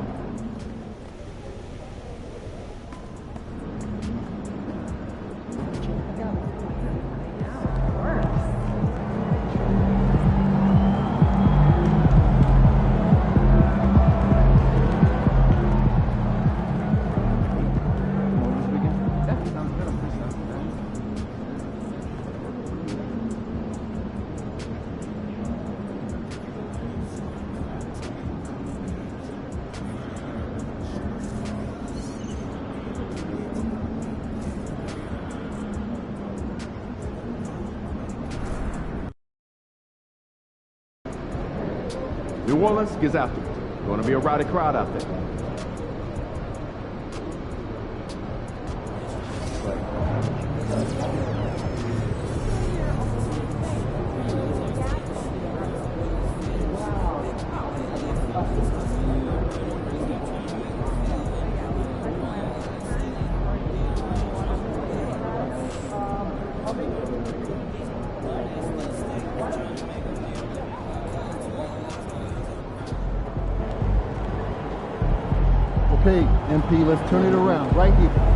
New Orleans gets after it. Going to be a rowdy crowd out there. Okay, MP, let's turn it around right here.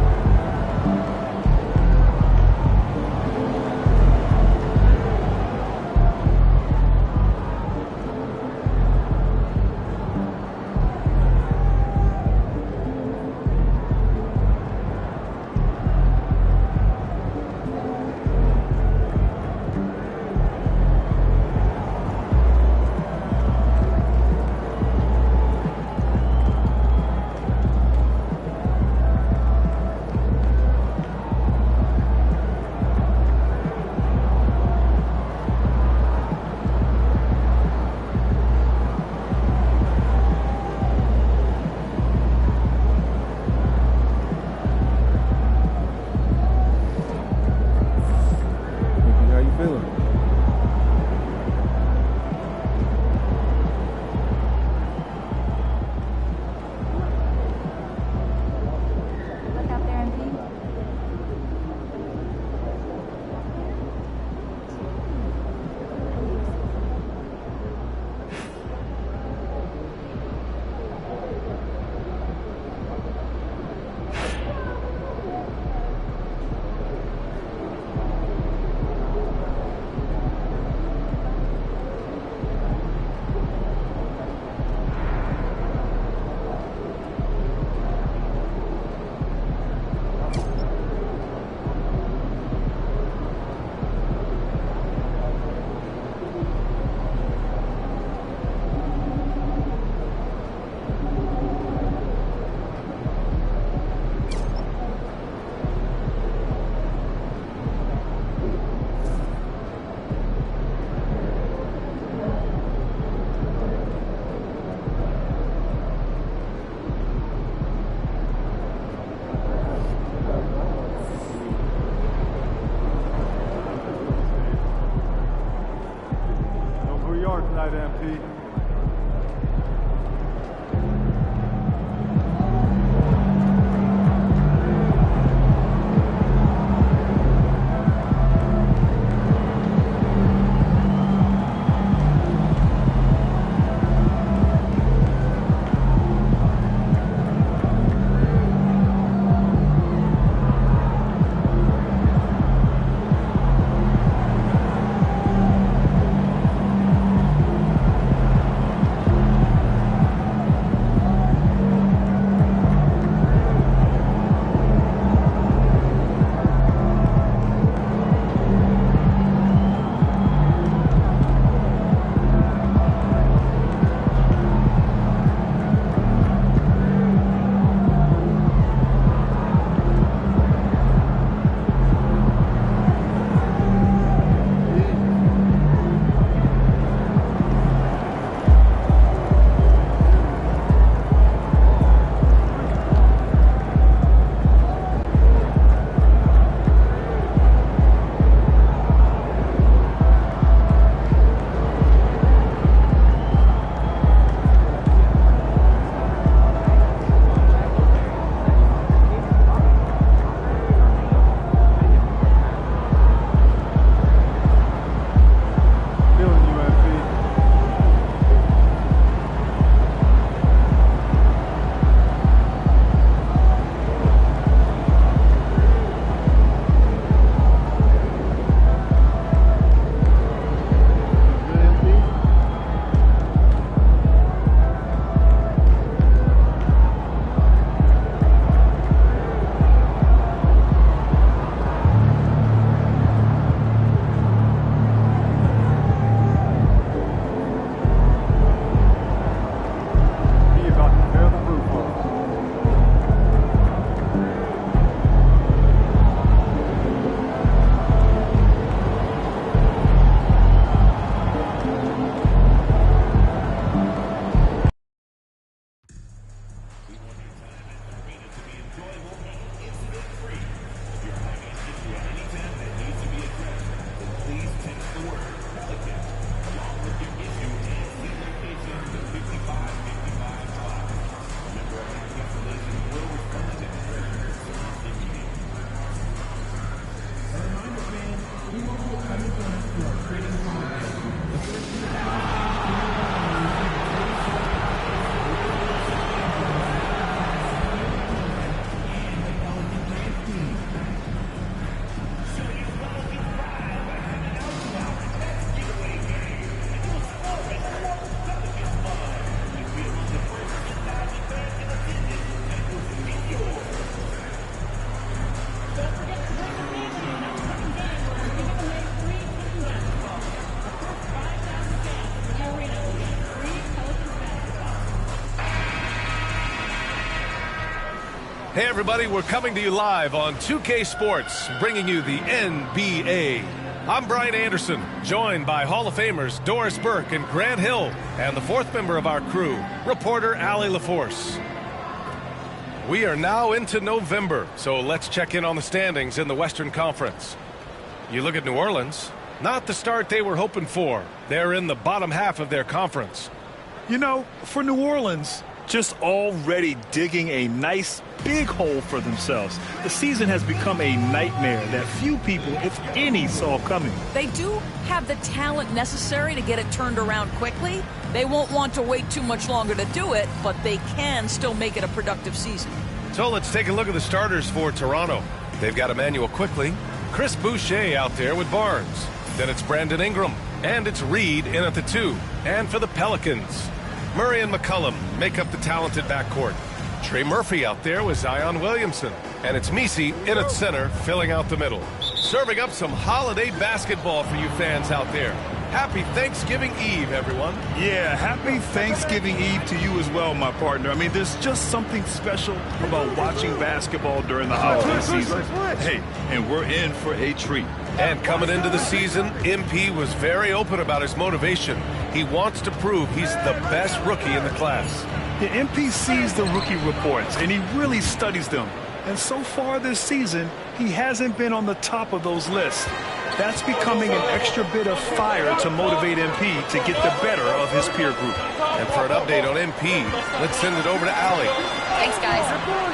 Hey everybody, we're coming to you live on 2K Sports, bringing you the NBA. I'm Brian Anderson, joined by Hall of Famers Doris Burke and Grant Hill, and the fourth member of our crew, reporter Allie LaForce. We are now into November, so let's check in on the standings in the Western Conference. You look at New Orleans, not the start they were hoping for. They're in the bottom half of their conference. You know, for New Orleans, just already digging a nice big hole for themselves. The season has become a nightmare that few people, if any, saw coming. They do have the talent necessary to get it turned around quickly. They won't want to wait too much longer to do it, but they can still make it a productive season. So let's take a look at the starters for Toronto. They've got Emmanuel Quickley, Chris Boucher out there with Barnes. Then it's Brandon Ingram, and it's Reed in at the 2. And for the Pelicans, Murray and McCollum make up the talented backcourt. Trey Murphy out there with Zion Williamson. And it's Messi in at center, filling out the middle. Serving up some holiday basketball for you fans out there. Happy Thanksgiving Eve, everyone. Yeah, happy Thanksgiving Eve to you as well, my partner. I mean, there's just something special about watching basketball during the holiday season. Hey, and we're in for a treat. And coming into the season, MP was very open about his motivation. He wants to prove he's the best rookie in the class. The MP sees the rookie reports, and he really studies them. And so far this season, he hasn't been on the top of those lists. That's becoming an extra bit of fire to motivate MP to get the better of his peer group. And for an update on MP, let's send it over to Allie. Thanks, guys.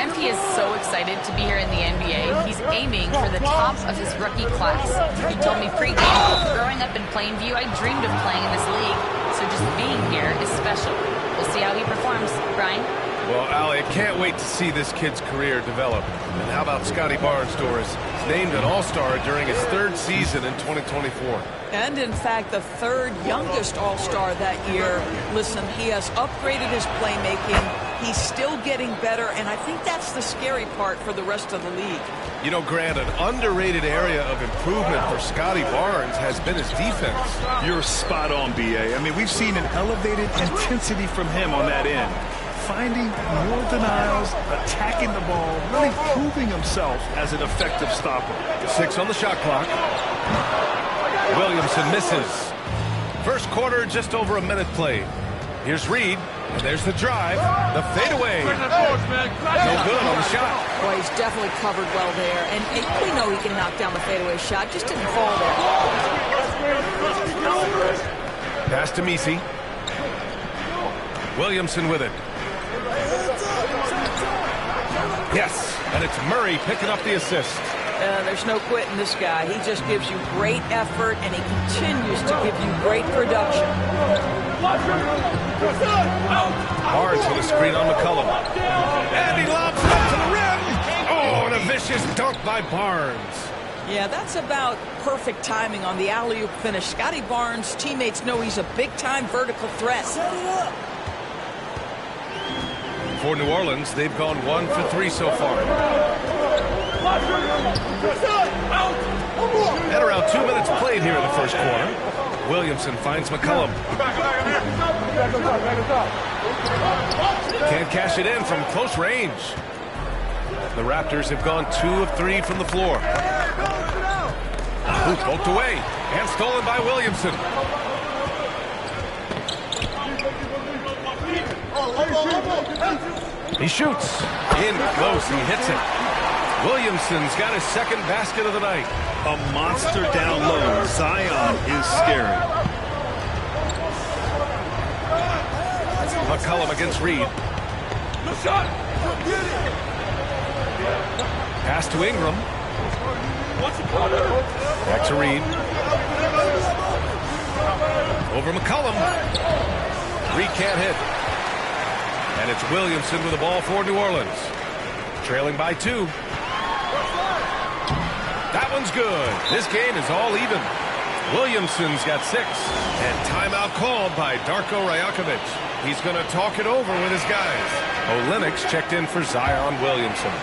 MP is so excited to be here in the NBA. He's aiming for the top of his rookie class. He told me pre-game, growing up in Plainview, I dreamed of playing in this league. So just being here is special. We'll see how he performs. Brian? Well, Allie, I can't wait to see this kid's career develop. And how about Scotty Barnes, Doris? He's named an All-Star during his 3rd season in 2024. And, in fact, the 3rd youngest All-Star that year. Listen, he has upgraded his playmaking. He's still getting better, and I think that's the scary part for the rest of the league. You know, Grant, an underrated area of improvement for Scotty Barnes has been his defense. You're spot on, B.A. I mean, we've seen an elevated intensity from him on that end. Finding more denials, attacking the ball, really proving himself as an effective stopper. 6 on the shot clock. Williamson misses. First quarter, just over a minute played. Here's Reed, and there's the drive, the fadeaway. No good on the shot. Boy, he's definitely covered well there, and we know he can knock down the fadeaway shot, just didn't fall there. Pass to Messi. Williamson with it. Yes, and it's Murray picking up the assist. There's no quitting this guy. He just gives you great effort, and he continues to give you great production. Barnes with a screen on McCollum. And he lobs it up to the rim. Oh, and a vicious dunk by Barnes. Yeah, that's about perfect timing on the alley-oop finish. Scotty Barnes' teammates know he's a big-time vertical threat. Set it up. For New Orleans, they've gone 1 for 3 so far. And around 2 minutes played here in the first quarter. Williamson finds McCollum. Can't cash it in from close range. The Raptors have gone 2 of 3 from the floor. Ooh, poked away and stolen by Williamson. He shoots. In close. He hits it. Williamson's got his 2nd basket of the night. A monster down low. Zion is scary. McCollum against Reed. Pass to Ingram. Back to Reed. Over McCollum. Reed can't hit. And it's Williamson with the ball for New Orleans. Trailing by 2. That one's good. This game is all even. Williamson's got 6. And timeout called by Darko Rajakovic. He's going to talk it over with his guys. Olynyk checked in for Zion Williamson.